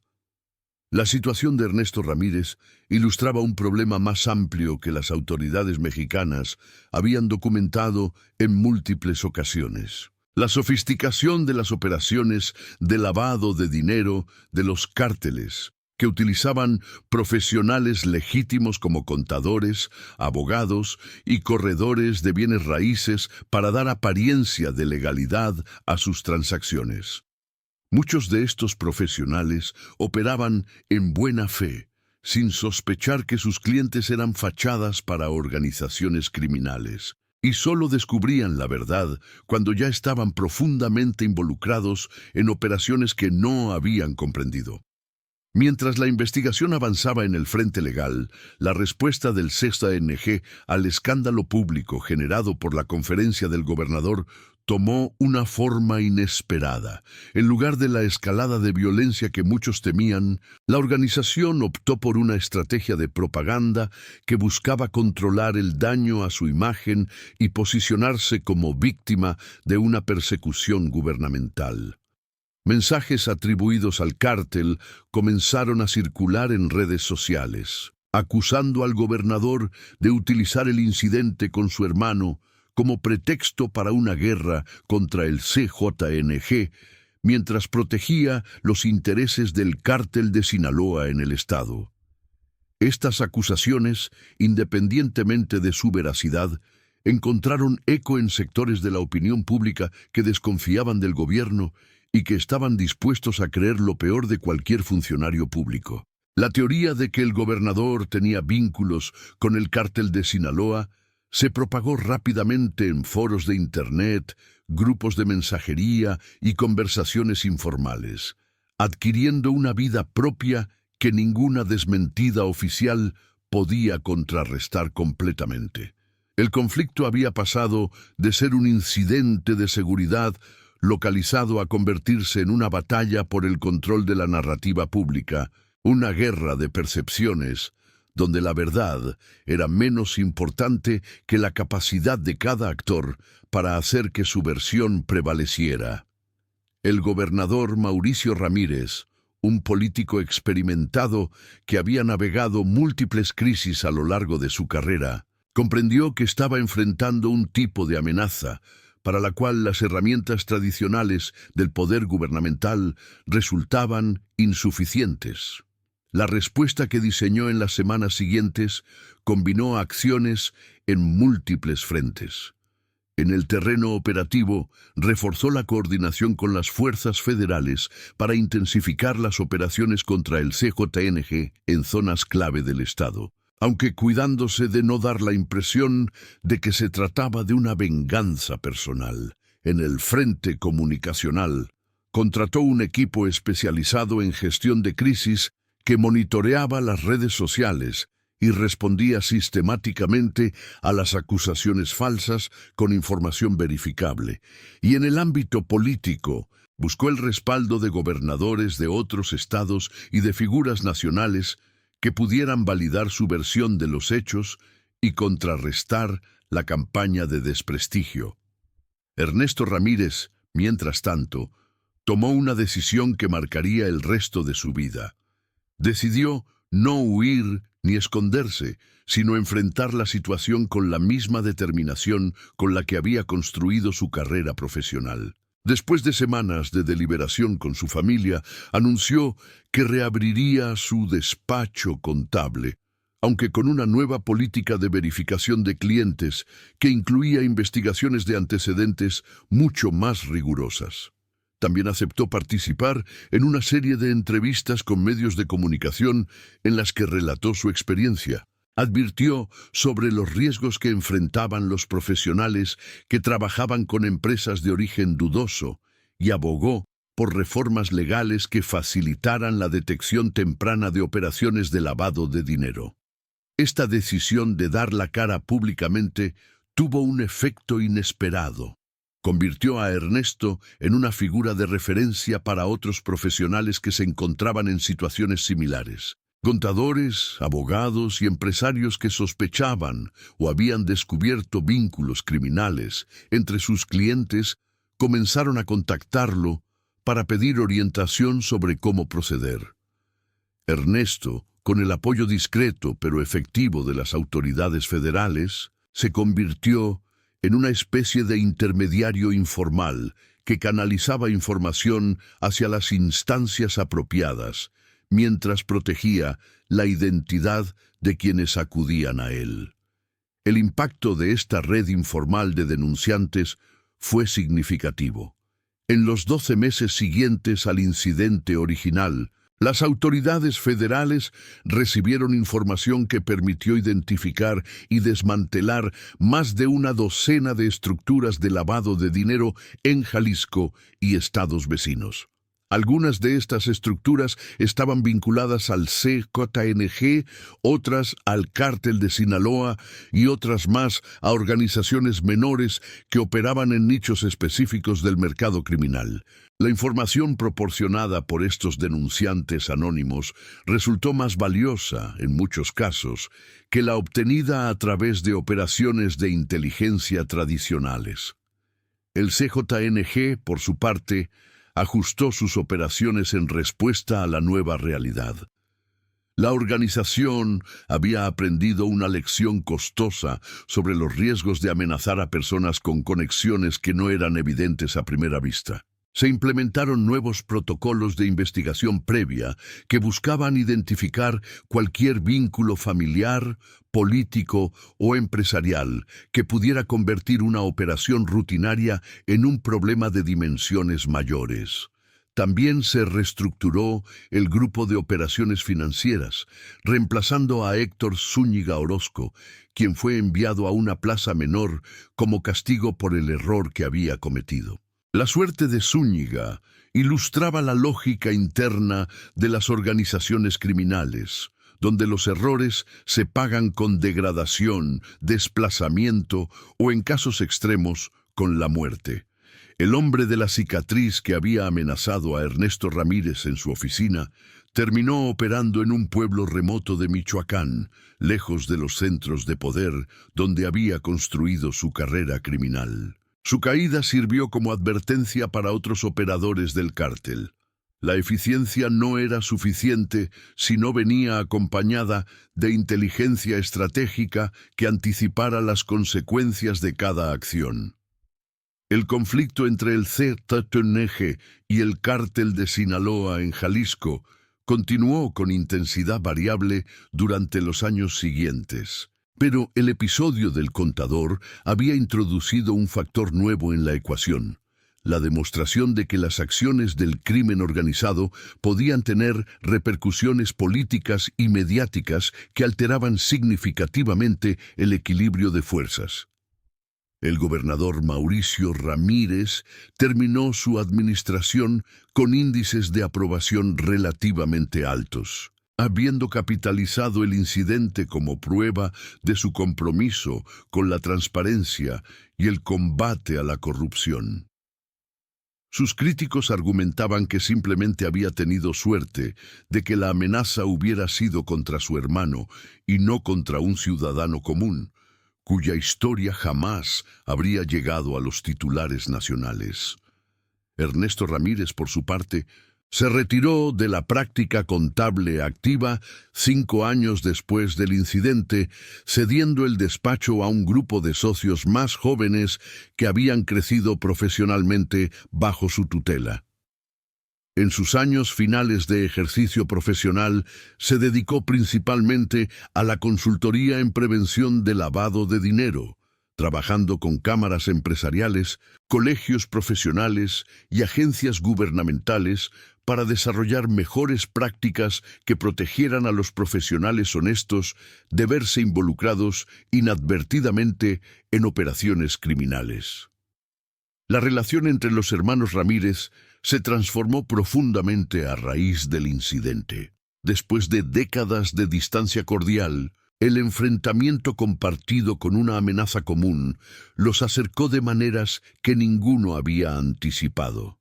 La situación de Ernesto Ramírez ilustraba un problema más amplio que las autoridades mexicanas habían documentado en múltiples ocasiones. La sofisticación de las operaciones de lavado de dinero de los cárteles, que utilizaban profesionales legítimos como contadores, abogados y corredores de bienes raíces para dar apariencia de legalidad a sus transacciones. Muchos de estos profesionales operaban en buena fe, sin sospechar que sus clientes eran fachadas para organizaciones criminales, y solo descubrían la verdad cuando ya estaban profundamente involucrados en operaciones que no habían comprendido. Mientras la investigación avanzaba en el frente legal, la respuesta del CESA-NG al escándalo público generado por la conferencia del gobernador tomó una forma inesperada. En lugar de la escalada de violencia que muchos temían, la organización optó por una estrategia de propaganda que buscaba controlar el daño a su imagen y posicionarse como víctima de una persecución gubernamental. Mensajes atribuidos al cártel comenzaron a circular en redes sociales, acusando al gobernador de utilizar el incidente con su hermano como pretexto para una guerra contra el CJNG, mientras protegía los intereses del cártel de Sinaloa en el estado. Estas acusaciones, independientemente de su veracidad, encontraron eco en sectores de la opinión pública que desconfiaban del gobierno y que estaban dispuestos a creer lo peor de cualquier funcionario público. La teoría de que el gobernador tenía vínculos con el cártel de Sinaloa se propagó rápidamente en foros de Internet, grupos de mensajería y conversaciones informales, adquiriendo una vida propia que ninguna desmentida oficial podía contrarrestar completamente. El conflicto había pasado de ser un incidente de seguridad localizado a convertirse en una batalla por el control de la narrativa pública, una guerra de percepciones, donde la verdad era menos importante que la capacidad de cada actor para hacer que su versión prevaleciera. El gobernador Mauricio Ramírez, un político experimentado que había navegado múltiples crisis a lo largo de su carrera, comprendió que estaba enfrentando un tipo de amenaza para la cual las herramientas tradicionales del poder gubernamental resultaban insuficientes. La respuesta que diseñó en las semanas siguientes combinó acciones en múltiples frentes. En el terreno operativo, reforzó la coordinación con las fuerzas federales para intensificar las operaciones contra el CJNG en zonas clave del Estado, aunque cuidándose de no dar la impresión de que se trataba de una venganza personal. En el frente comunicacional, contrató un equipo especializado en gestión de crisis que monitoreaba las redes sociales y respondía sistemáticamente a las acusaciones falsas con información verificable. Y en el ámbito político, buscó el respaldo de gobernadores de otros estados y de figuras nacionales que pudieran validar su versión de los hechos y contrarrestar la campaña de desprestigio. Ernesto Ramírez, mientras tanto, tomó una decisión que marcaría el resto de su vida. Decidió no huir ni esconderse, sino enfrentar la situación con la misma determinación con la que había construido su carrera profesional. Después de semanas de deliberación con su familia, anunció que reabriría su despacho contable, aunque con una nueva política de verificación de clientes que incluía investigaciones de antecedentes mucho más rigurosas. También aceptó participar en una serie de entrevistas con medios de comunicación en las que relató su experiencia. Advirtió sobre los riesgos que enfrentaban los profesionales que trabajaban con empresas de origen dudoso y abogó por reformas legales que facilitaran la detección temprana de operaciones de lavado de dinero. Esta decisión de dar la cara públicamente tuvo un efecto inesperado. Convirtió a Ernesto en una figura de referencia para otros profesionales que se encontraban en situaciones similares. Contadores, abogados y empresarios que sospechaban o habían descubierto vínculos criminales entre sus clientes comenzaron a contactarlo para pedir orientación sobre cómo proceder. Ernesto, con el apoyo discreto pero efectivo de las autoridades federales, se convirtió en una especie de intermediario informal que canalizaba información hacia las instancias apropiadas, mientras protegía la identidad de quienes acudían a él. El impacto de esta red informal de denunciantes fue significativo. En los 12 meses siguientes al incidente original, las autoridades federales recibieron información que permitió identificar y desmantelar más de una docena de estructuras de lavado de dinero en Jalisco y estados vecinos. Algunas de estas estructuras estaban vinculadas al CJNG, otras al Cártel de Sinaloa y otras más a organizaciones menores que operaban en nichos específicos del mercado criminal. La información proporcionada por estos denunciantes anónimos resultó más valiosa, en muchos casos, que la obtenida a través de operaciones de inteligencia tradicionales. El CJNG, por su parte, ajustó sus operaciones en respuesta a la nueva realidad. La organización había aprendido una lección costosa sobre los riesgos de amenazar a personas con conexiones que no eran evidentes a primera vista. Se implementaron nuevos protocolos de investigación previa que buscaban identificar cualquier vínculo familiar, político o empresarial que pudiera convertir una operación rutinaria en un problema de dimensiones mayores. También se reestructuró el grupo de operaciones financieras, reemplazando a Héctor Zúñiga Orozco, quien fue enviado a una plaza menor como castigo por el error que había cometido. La suerte de Zúñiga ilustraba la lógica interna de las organizaciones criminales, donde los errores se pagan con degradación, desplazamiento o, en casos extremos, con la muerte. El hombre de la cicatriz que había amenazado a Ernesto Ramírez en su oficina terminó operando en un pueblo remoto de Michoacán, lejos de los centros de poder donde había construido su carrera criminal. Su caída sirvió como advertencia para otros operadores del cártel. La eficiencia no era suficiente si no venía acompañada de inteligencia estratégica que anticipara las consecuencias de cada acción. El conflicto entre el CJNG y el Cártel de Sinaloa en Jalisco continuó con intensidad variable durante los años siguientes. Pero el episodio del contador había introducido un factor nuevo en la ecuación: la demostración de que las acciones del crimen organizado podían tener repercusiones políticas y mediáticas que alteraban significativamente el equilibrio de fuerzas. El gobernador Mauricio Ramírez terminó su administración con índices de aprobación relativamente altos, habiendo capitalizado el incidente como prueba de su compromiso con la transparencia y el combate a la corrupción. Sus críticos argumentaban que simplemente había tenido suerte de que la amenaza hubiera sido contra su hermano y no contra un ciudadano común, cuya historia jamás habría llegado a los titulares nacionales. Ernesto Ramírez, por su parte, se retiró de la práctica contable activa 5 años después del incidente, cediendo el despacho a un grupo de socios más jóvenes que habían crecido profesionalmente bajo su tutela. En sus años finales de ejercicio profesional, se dedicó principalmente a la consultoría en prevención de lavado de dinero, trabajando con cámaras empresariales, colegios profesionales y agencias gubernamentales para desarrollar mejores prácticas que protegieran a los profesionales honestos de verse involucrados inadvertidamente en operaciones criminales. La relación entre los hermanos Ramírez se transformó profundamente a raíz del incidente. Después de décadas de distancia cordial, el enfrentamiento compartido con una amenaza común los acercó de maneras que ninguno había anticipado.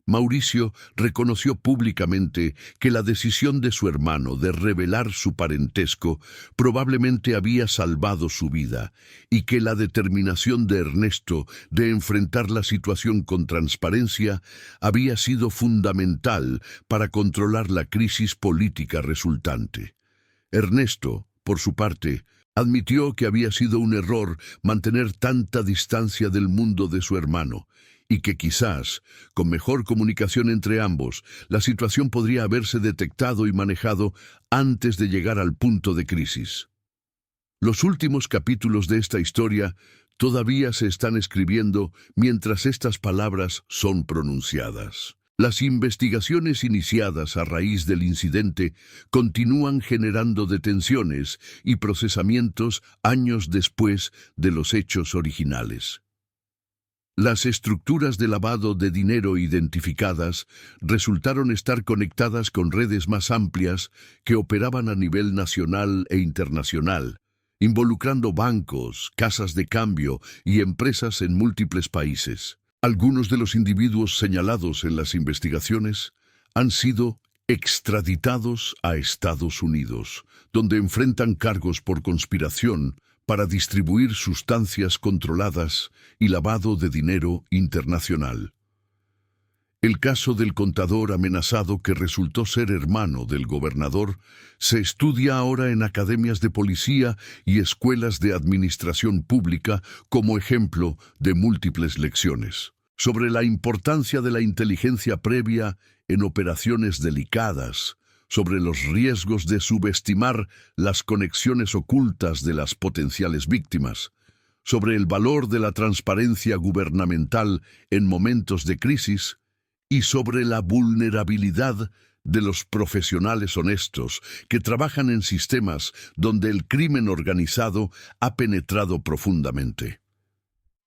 Mauricio reconoció públicamente que la decisión de su hermano de revelar su parentesco probablemente había salvado su vida, y que la determinación de Ernesto de enfrentar la situación con transparencia había sido fundamental para controlar la crisis política resultante. Ernesto, por su parte, admitió que había sido un error mantener tanta distancia del mundo de su hermano, y que quizás, con mejor comunicación entre ambos, la situación podría haberse detectado y manejado antes de llegar al punto de crisis. Los últimos capítulos de esta historia todavía se están escribiendo mientras estas palabras son pronunciadas. Las investigaciones iniciadas a raíz del incidente continúan generando detenciones y procesamientos años después de los hechos originales. Las estructuras de lavado de dinero identificadas resultaron estar conectadas con redes más amplias que operaban a nivel nacional e internacional, involucrando bancos, casas de cambio y empresas en múltiples países. Algunos de los individuos señalados en las investigaciones han sido extraditados a Estados Unidos, donde enfrentan cargos por conspiración para distribuir sustancias controladas y lavado de dinero internacional. El caso del contador amenazado, que resultó ser hermano del gobernador, se estudia ahora en academias de policía y escuelas de administración pública como ejemplo de múltiples lecciones sobre la importancia de la inteligencia previa en operaciones delicadas, sobre los riesgos de subestimar las conexiones ocultas de las potenciales víctimas, sobre el valor de la transparencia gubernamental en momentos de crisis y sobre la vulnerabilidad de los profesionales honestos que trabajan en sistemas donde el crimen organizado ha penetrado profundamente.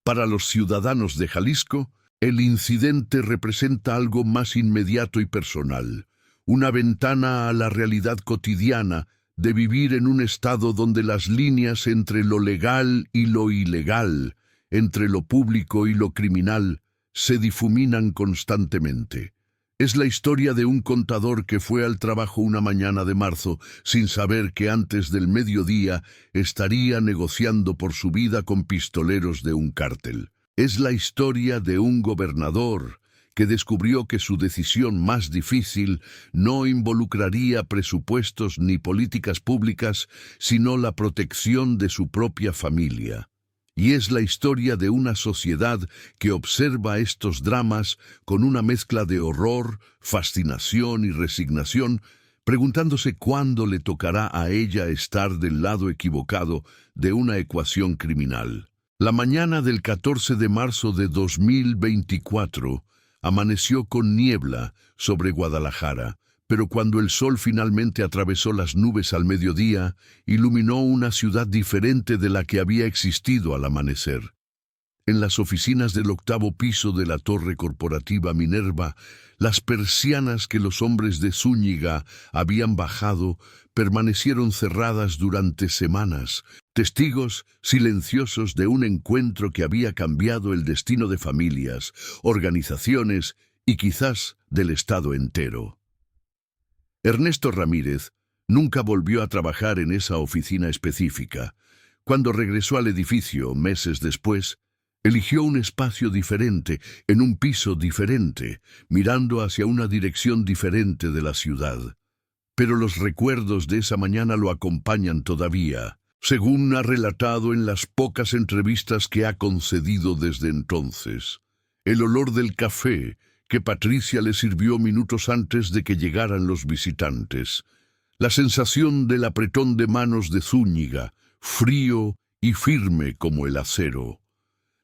Para los ciudadanos de Jalisco, el incidente representa algo más inmediato y personal, una ventana a la realidad cotidiana de vivir en un estado donde las líneas entre lo legal y lo ilegal, entre lo público y lo criminal, se difuminan constantemente. Es la historia de un contador que fue al trabajo una mañana de marzo sin saber que antes del mediodía estaría negociando por su vida con pistoleros de un cártel. Es la historia de un gobernador que descubrió que su decisión más difícil no involucraría presupuestos ni políticas públicas, sino la protección de su propia familia. Y es la historia de una sociedad que observa estos dramas con una mezcla de horror, fascinación y resignación, preguntándose cuándo le tocará a ella estar del lado equivocado de una ecuación criminal. La mañana del 14 de marzo de 2024 amaneció con niebla sobre Guadalajara, pero cuando el sol finalmente atravesó las nubes al mediodía, iluminó una ciudad diferente de la que había existido al amanecer. En las oficinas del 8º piso de la torre corporativa Minerva, las persianas que los hombres de Zúñiga habían bajado permanecieron cerradas durante semanas, testigos silenciosos de un encuentro que había cambiado el destino de familias, organizaciones y quizás del Estado entero. Ernesto Ramírez nunca volvió a trabajar en esa oficina específica. Cuando regresó al edificio meses después, eligió un espacio diferente, en un piso diferente, mirando hacia una dirección diferente de la ciudad. Pero los recuerdos de esa mañana lo acompañan todavía, según ha relatado en las pocas entrevistas que ha concedido desde entonces. El olor del café que Patricia le sirvió minutos antes de que llegaran los visitantes. La sensación del apretón de manos de Zúñiga, frío y firme como el acero.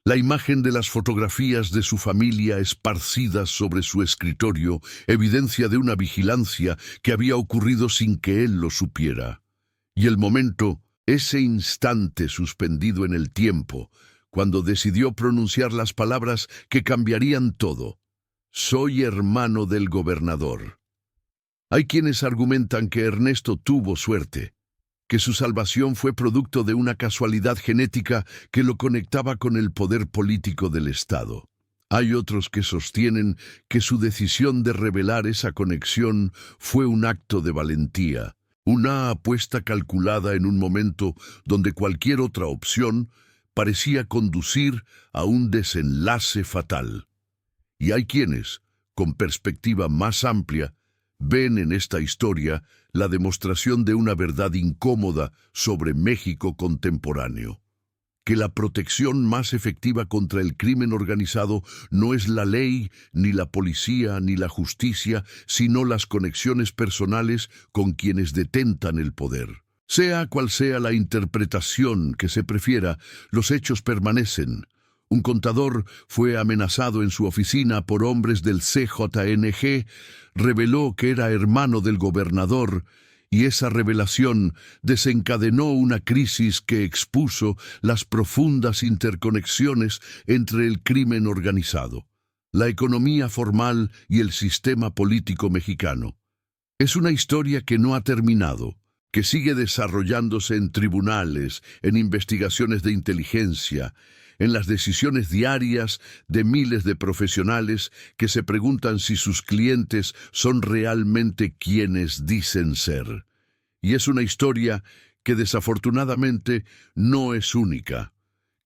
La imagen de las fotografías de su familia esparcidas sobre su escritorio, evidencia de una vigilancia que había ocurrido sin que él lo supiera. Y el momento, ese instante suspendido en el tiempo, cuando decidió pronunciar las palabras que cambiarían todo. Soy hermano del gobernador. Hay quienes argumentan que Ernesto tuvo suerte, que su salvación fue producto de una casualidad genética que lo conectaba con el poder político del Estado. Hay otros que sostienen que su decisión de revelar esa conexión fue un acto de valentía, una apuesta calculada en un momento donde cualquier otra opción parecía conducir a un desenlace fatal. Y hay quienes, con perspectiva más amplia, ven en esta historia la demostración de una verdad incómoda sobre México contemporáneo. Que la protección más efectiva contra el crimen organizado no es la ley, ni la policía, ni la justicia, sino las conexiones personales con quienes detentan el poder. Sea cual sea la interpretación que se prefiera, los hechos permanecen. Un contador fue amenazado en su oficina por hombres del CJNG, reveló que era hermano del gobernador, y esa revelación desencadenó una crisis que expuso las profundas interconexiones entre el crimen organizado, la economía formal y el sistema político mexicano. Es una historia que no ha terminado, que sigue desarrollándose en tribunales, en investigaciones de inteligencia, en las decisiones diarias de miles de profesionales que se preguntan si sus clientes son realmente quienes dicen ser. Y es una historia que desafortunadamente no es única.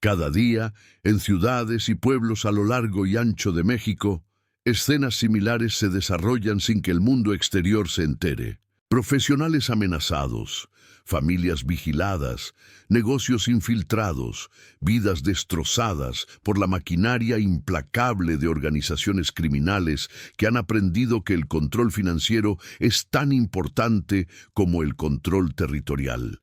Cada día, en ciudades y pueblos a lo largo y ancho de México, escenas similares se desarrollan sin que el mundo exterior se entere. Profesionales amenazados, familias vigiladas, negocios infiltrados, vidas destrozadas por la maquinaria implacable de organizaciones criminales que han aprendido que el control financiero es tan importante como el control territorial.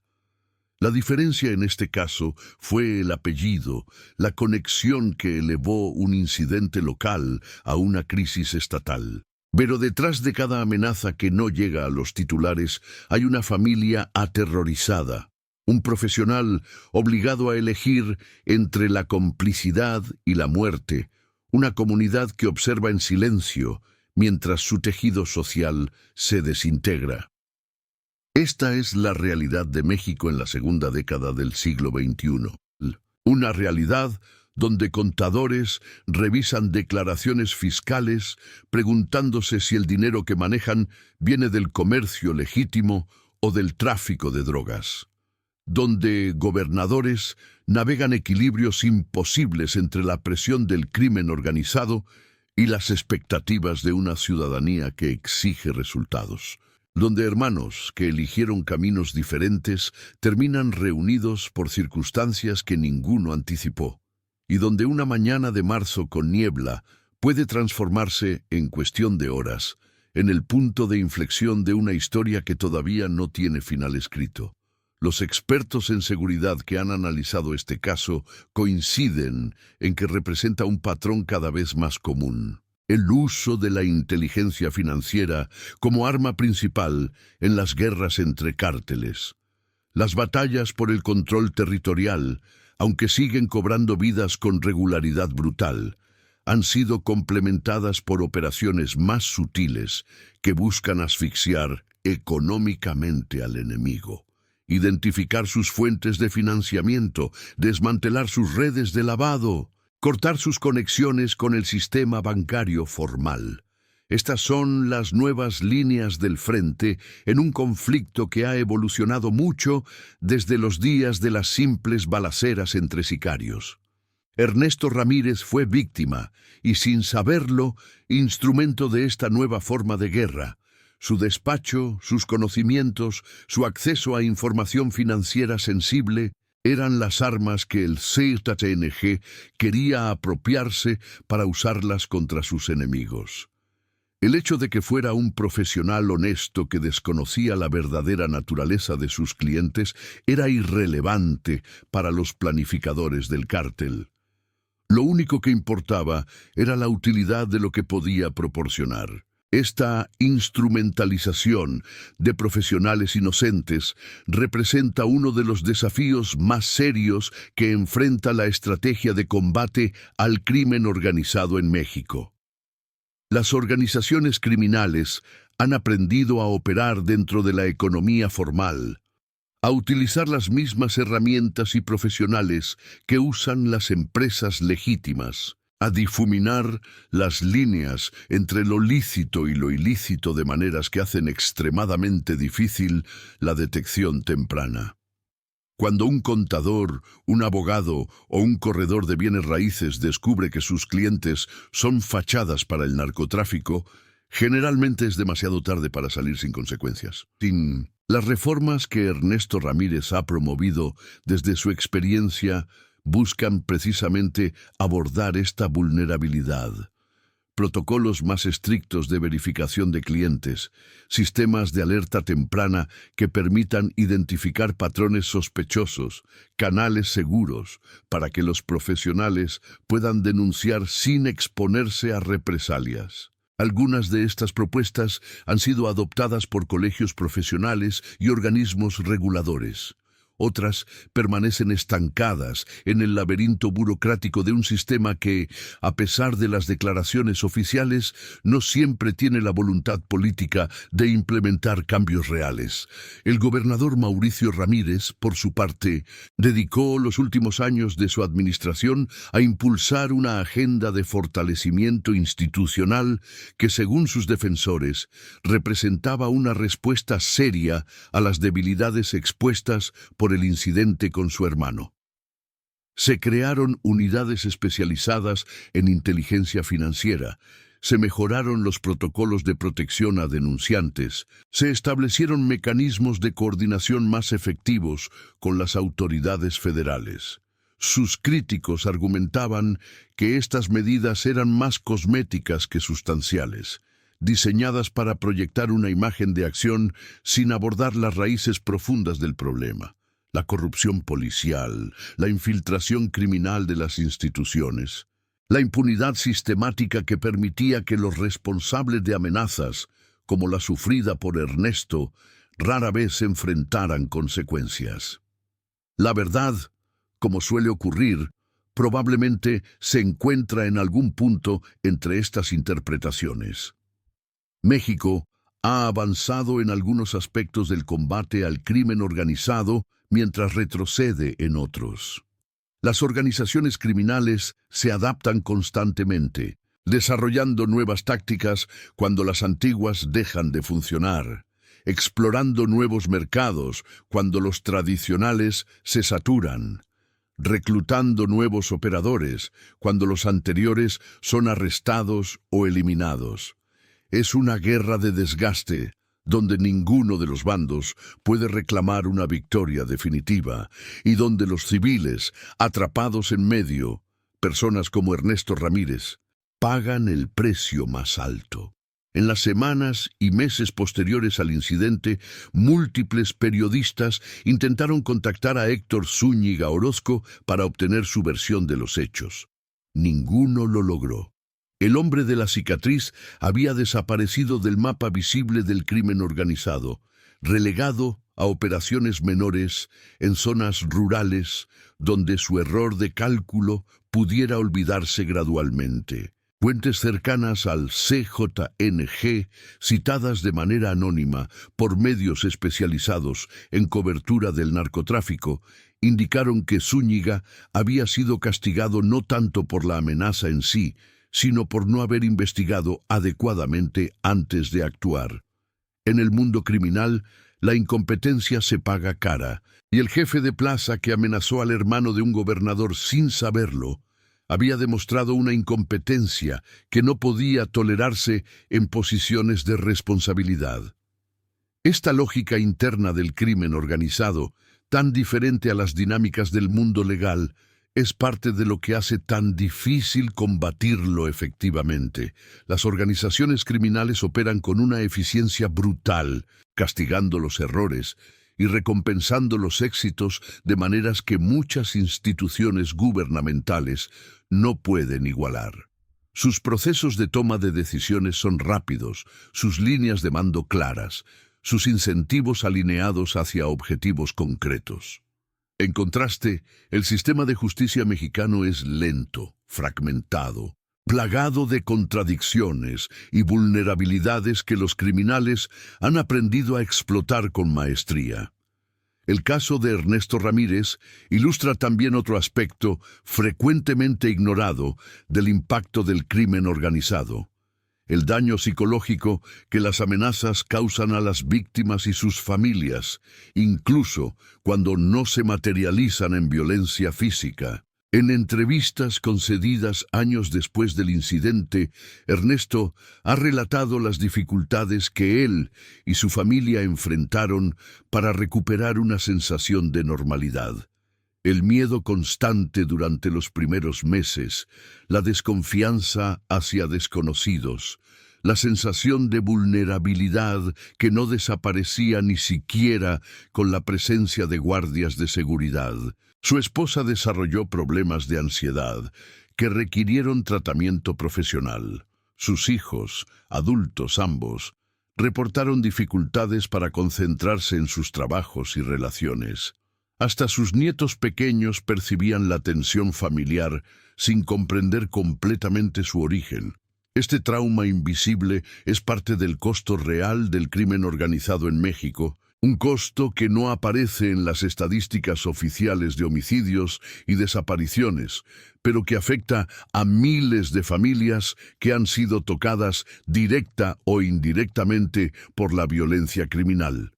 La diferencia en este caso fue el apellido, la conexión que elevó un incidente local a una crisis estatal. Pero detrás de cada amenaza que no llega a los titulares hay una familia aterrorizada, un profesional obligado a elegir entre la complicidad y la muerte, una comunidad que observa en silencio mientras su tejido social se desintegra. Esta es la realidad de México en la segunda década del siglo XXI. Una realidad donde contadores revisan declaraciones fiscales preguntándose si el dinero que manejan viene del comercio legítimo o del tráfico de drogas. Donde gobernadores navegan equilibrios imposibles entre la presión del crimen organizado y las expectativas de una ciudadanía que exige resultados. Donde hermanos que eligieron caminos diferentes terminan reunidos por circunstancias que ninguno anticipó. Y donde una mañana de marzo con niebla puede transformarse, en cuestión de horas, en el punto de inflexión de una historia que todavía no tiene final escrito. Los expertos en seguridad que han analizado este caso coinciden en que representa un patrón cada vez más común: el uso de la inteligencia financiera como arma principal en las guerras entre cárteles. Las batallas por el control territorial, aunque siguen cobrando vidas con regularidad brutal, han sido complementadas por operaciones más sutiles que buscan asfixiar económicamente al enemigo, identificar sus fuentes de financiamiento, desmantelar sus redes de lavado, cortar sus conexiones con el sistema bancario formal. Estas son las nuevas líneas del frente en un conflicto que ha evolucionado mucho desde los días de las simples balaceras entre sicarios. Ernesto Ramírez fue víctima y, sin saberlo, instrumento de esta nueva forma de guerra. Su despacho, sus conocimientos, su acceso a información financiera sensible eran las armas que el ZTNG quería apropiarse para usarlas contra sus enemigos. El hecho de que fuera un profesional honesto que desconocía la verdadera naturaleza de sus clientes era irrelevante para los planificadores del cártel. Lo único que importaba era la utilidad de lo que podía proporcionar. Esta instrumentalización de profesionales inocentes representa uno de los desafíos más serios que enfrenta la estrategia de combate al crimen organizado en México. Las organizaciones criminales han aprendido a operar dentro de la economía formal, a utilizar las mismas herramientas y profesionales que usan las empresas legítimas, a difuminar las líneas entre lo lícito y lo ilícito de maneras que hacen extremadamente difícil la detección temprana. Cuando un contador, un abogado o un corredor de bienes raíces descubre que sus clientes son fachadas para el narcotráfico, generalmente es demasiado tarde para salir sin consecuencias. Las reformas que Ernesto Ramírez ha promovido desde su experiencia buscan precisamente abordar esta vulnerabilidad. Protocolos más estrictos de verificación de clientes, sistemas de alerta temprana que permitan identificar patrones sospechosos, canales seguros para que los profesionales puedan denunciar sin exponerse a represalias. Algunas de estas propuestas han sido adoptadas por colegios profesionales y organismos reguladores. Otras permanecen estancadas en el laberinto burocrático de un sistema que, a pesar de las declaraciones oficiales, no siempre tiene la voluntad política de implementar cambios reales. El gobernador Mauricio Ramírez, por su parte, dedicó los últimos años de su administración a impulsar una agenda de fortalecimiento institucional que, según sus defensores, representaba una respuesta seria a las debilidades expuestas por el incidente con su hermano. Se crearon unidades especializadas en inteligencia financiera, se mejoraron los protocolos de protección a denunciantes, se establecieron mecanismos de coordinación más efectivos con las autoridades federales. Sus críticos argumentaban que estas medidas eran más cosméticas que sustanciales, diseñadas para proyectar una imagen de acción sin abordar las raíces profundas del problema: la corrupción policial, la infiltración criminal de las instituciones, la impunidad sistemática que permitía que los responsables de amenazas, como la sufrida por Ernesto, rara vez se enfrentaran consecuencias. La verdad, como suele ocurrir, probablemente se encuentra en algún punto entre estas interpretaciones. México ha avanzado en algunos aspectos del combate al crimen organizado mientras retrocede en otros. Las organizaciones criminales se adaptan constantemente, desarrollando nuevas tácticas cuando las antiguas dejan de funcionar, explorando nuevos mercados cuando los tradicionales se saturan, reclutando nuevos operadores cuando los anteriores son arrestados o eliminados. Es una guerra de desgaste, donde ninguno de los bandos puede reclamar una victoria definitiva y donde los civiles, atrapados en medio, personas como Ernesto Ramírez, pagan el precio más alto. En las semanas y meses posteriores al incidente, múltiples periodistas intentaron contactar a Héctor Zúñiga Orozco para obtener su versión de los hechos. Ninguno lo logró. El hombre de la cicatriz había desaparecido del mapa visible del crimen organizado, relegado a operaciones menores en zonas rurales donde su error de cálculo pudiera olvidarse gradualmente. Fuentes cercanas al CJNG, citadas de manera anónima por medios especializados en cobertura del narcotráfico, indicaron que Zúñiga había sido castigado no tanto por la amenaza en sí, sino por no haber investigado adecuadamente antes de actuar. En el mundo criminal, la incompetencia se paga cara, y el jefe de plaza que amenazó al hermano de un gobernador sin saberlo, había demostrado una incompetencia que no podía tolerarse en posiciones de responsabilidad. Esta lógica interna del crimen organizado, tan diferente a las dinámicas del mundo legal, es parte de lo que hace tan difícil combatirlo efectivamente. Las organizaciones criminales operan con una eficiencia brutal, castigando los errores y recompensando los éxitos de maneras que muchas instituciones gubernamentales no pueden igualar. Sus procesos de toma de decisiones son rápidos, sus líneas de mando claras, sus incentivos alineados hacia objetivos concretos. En contraste, el sistema de justicia mexicano es lento, fragmentado, plagado de contradicciones y vulnerabilidades que los criminales han aprendido a explotar con maestría. El caso de Ernesto Ramírez ilustra también otro aspecto frecuentemente ignorado del impacto del crimen organizado: el daño psicológico que las amenazas causan a las víctimas y sus familias, incluso cuando no se materializan en violencia física. En entrevistas concedidas años después del incidente, Ernesto ha relatado las dificultades que él y su familia enfrentaron para recuperar una sensación de normalidad. El miedo constante durante los primeros meses, la desconfianza hacia desconocidos, la sensación de vulnerabilidad que no desaparecía ni siquiera con la presencia de guardias de seguridad. Su esposa desarrolló problemas de ansiedad que requirieron tratamiento profesional. Sus hijos, adultos ambos, reportaron dificultades para concentrarse en sus trabajos y relaciones. Hasta sus nietos pequeños percibían la tensión familiar sin comprender completamente su origen. Este trauma invisible es parte del costo real del crimen organizado en México, un costo que no aparece en las estadísticas oficiales de homicidios y desapariciones, pero que afecta a miles de familias que han sido tocadas directa o indirectamente por la violencia criminal.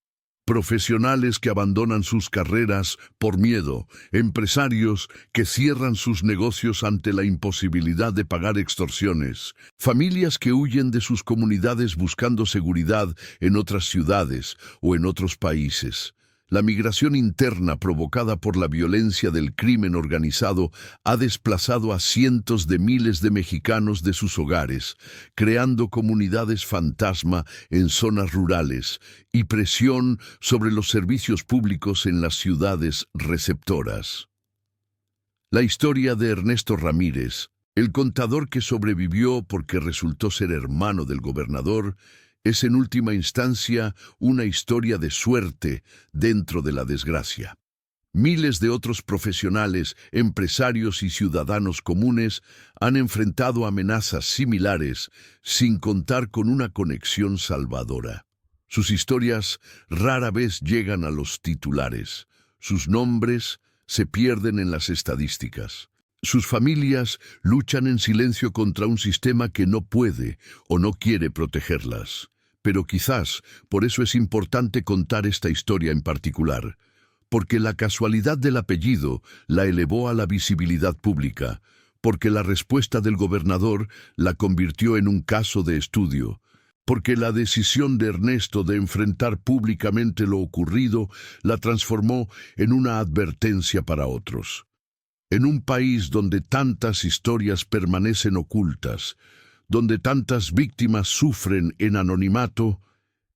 Profesionales que abandonan sus carreras por miedo, empresarios que cierran sus negocios ante la imposibilidad de pagar extorsiones, familias que huyen de sus comunidades buscando seguridad en otras ciudades o en otros países. La migración interna provocada por la violencia del crimen organizado ha desplazado a cientos de miles de mexicanos de sus hogares, creando comunidades fantasma en zonas rurales y presión sobre los servicios públicos en las ciudades receptoras. La historia de Ernesto Ramírez, el contador que sobrevivió porque resultó ser hermano del gobernador, es en última instancia una historia de suerte dentro de la desgracia. Miles de otros profesionales, empresarios y ciudadanos comunes han enfrentado amenazas similares sin contar con una conexión salvadora. Sus historias rara vez llegan a los titulares. Sus nombres se pierden en las estadísticas. Sus familias luchan en silencio contra un sistema que no puede o no quiere protegerlas. Pero quizás por eso es importante contar esta historia en particular, porque la casualidad del apellido la elevó a la visibilidad pública, porque la respuesta del gobernador la convirtió en un caso de estudio, porque la decisión de Ernesto de enfrentar públicamente lo ocurrido la transformó en una advertencia para otros. En un país donde tantas historias permanecen ocultas, donde tantas víctimas sufren en anonimato,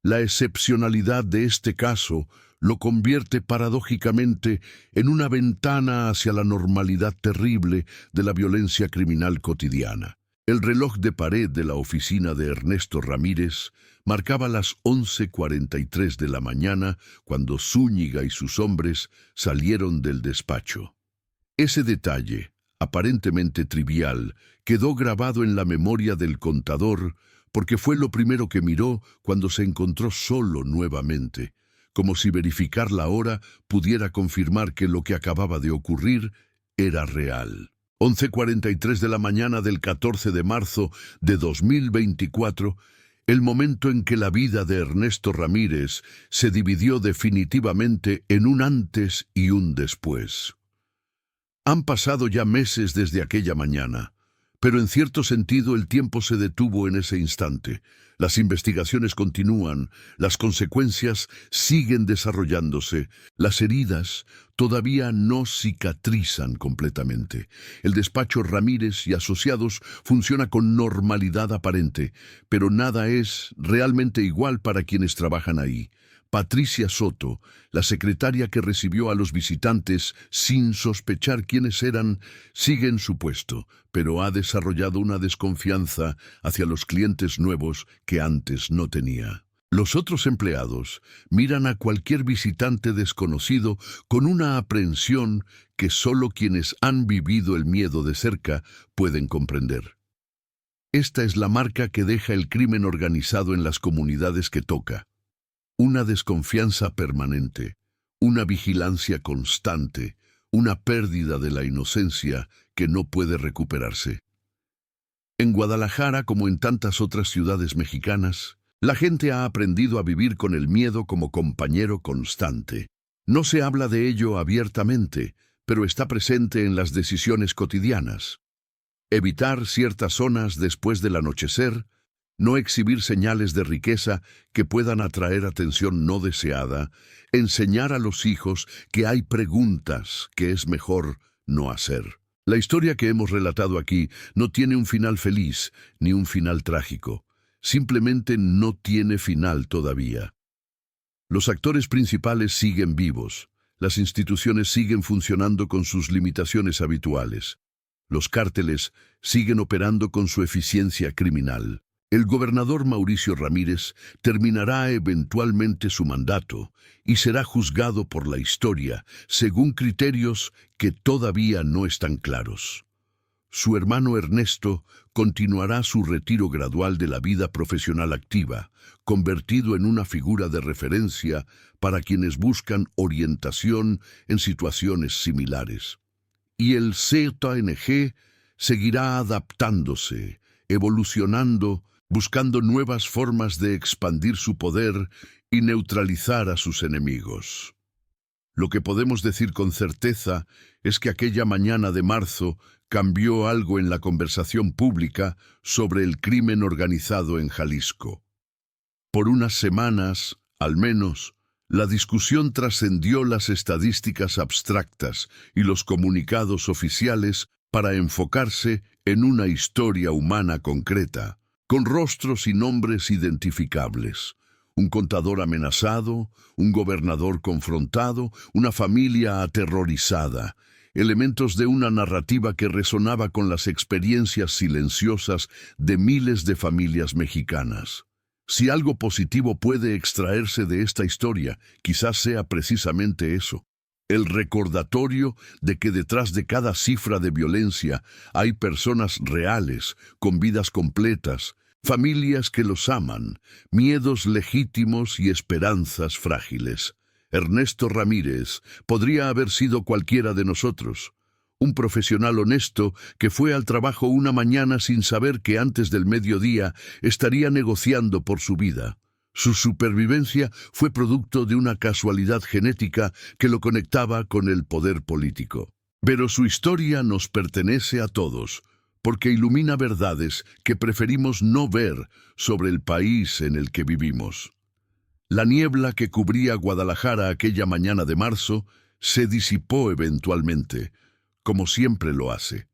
la excepcionalidad de este caso lo convierte paradójicamente en una ventana hacia la normalidad terrible de la violencia criminal cotidiana. El reloj de pared de la oficina de Ernesto Ramírez marcaba las 11:43 de la mañana cuando Zúñiga y sus hombres salieron del despacho. Ese detalle, aparentemente trivial, quedó grabado en la memoria del contador porque fue lo primero que miró cuando se encontró solo nuevamente, como si verificar la hora pudiera confirmar que lo que acababa de ocurrir era real. 11:43 de la mañana del 14 de marzo de 2024, el momento en que la vida de Ernesto Ramírez se dividió definitivamente en un antes y un después. Han pasado ya meses desde aquella mañana, pero en cierto sentido el tiempo se detuvo en ese instante. Las investigaciones continúan, las consecuencias siguen desarrollándose, las heridas todavía no cicatrizan completamente. El despacho Ramírez y Asociados funciona con normalidad aparente, pero nada es realmente igual para quienes trabajan ahí. Patricia Soto, la secretaria que recibió a los visitantes sin sospechar quiénes eran, sigue en su puesto, pero ha desarrollado una desconfianza hacia los clientes nuevos que antes no tenía. Los otros empleados miran a cualquier visitante desconocido con una aprehensión que solo quienes han vivido el miedo de cerca pueden comprender. Esta es la marca que deja el crimen organizado en las comunidades que toca. Una desconfianza permanente, una vigilancia constante, una pérdida de la inocencia que no puede recuperarse. En Guadalajara, como en tantas otras ciudades mexicanas, la gente ha aprendido a vivir con el miedo como compañero constante. No se habla de ello abiertamente, pero está presente en las decisiones cotidianas. Evitar ciertas zonas después del anochecer, no exhibir señales de riqueza que puedan atraer atención no deseada, enseñar a los hijos que hay preguntas que es mejor no hacer. La historia que hemos relatado aquí no tiene un final feliz ni un final trágico. Simplemente no tiene final todavía. Los actores principales siguen vivos. Las instituciones siguen funcionando con sus limitaciones habituales. Los cárteles siguen operando con su eficiencia criminal. El gobernador Mauricio Ramírez terminará eventualmente su mandato y será juzgado por la historia según criterios que todavía no están claros. Su hermano Ernesto continuará su retiro gradual de la vida profesional activa, convertido en una figura de referencia para quienes buscan orientación en situaciones similares. Y el ZNG seguirá adaptándose, evolucionando, buscando nuevas formas de expandir su poder y neutralizar a sus enemigos. Lo que podemos decir con certeza es que aquella mañana de marzo cambió algo en la conversación pública sobre el crimen organizado en Jalisco. Por unas semanas, al menos, la discusión trascendió las estadísticas abstractas y los comunicados oficiales para enfocarse en una historia humana concreta, con rostros y nombres identificables. Un contador amenazado, un gobernador confrontado, una familia aterrorizada, elementos de una narrativa que resonaba con las experiencias silenciosas de miles de familias mexicanas. Si algo positivo puede extraerse de esta historia, quizás sea precisamente eso. El recordatorio de que detrás de cada cifra de violencia hay personas reales, con vidas completas, familias que los aman, miedos legítimos y esperanzas frágiles. Ernesto Ramírez podría haber sido cualquiera de nosotros, un profesional honesto que fue al trabajo una mañana sin saber que antes del mediodía estaría negociando por su vida. Su supervivencia fue producto de una casualidad genética que lo conectaba con el poder político. Pero su historia nos pertenece a todos, porque ilumina verdades que preferimos no ver sobre el país en el que vivimos. La niebla que cubría Guadalajara aquella mañana de marzo se disipó eventualmente, como siempre lo hace.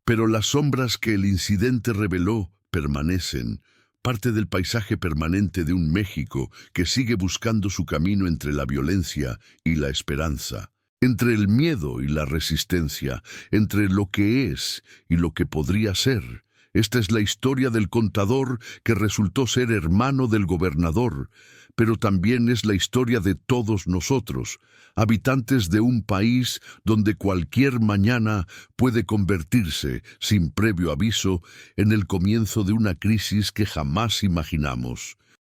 Pero las sombras que el incidente reveló permanecen, parte del paisaje permanente de un México que sigue buscando su camino entre la violencia y la esperanza, entre el miedo y la resistencia, entre lo que es y lo que podría ser. Esta es la historia del contador que resultó ser hermano del gobernador, pero también es la historia de todos nosotros, habitantes de un país donde cualquier mañana puede convertirse, sin previo aviso, en el comienzo de una crisis que jamás imaginamos.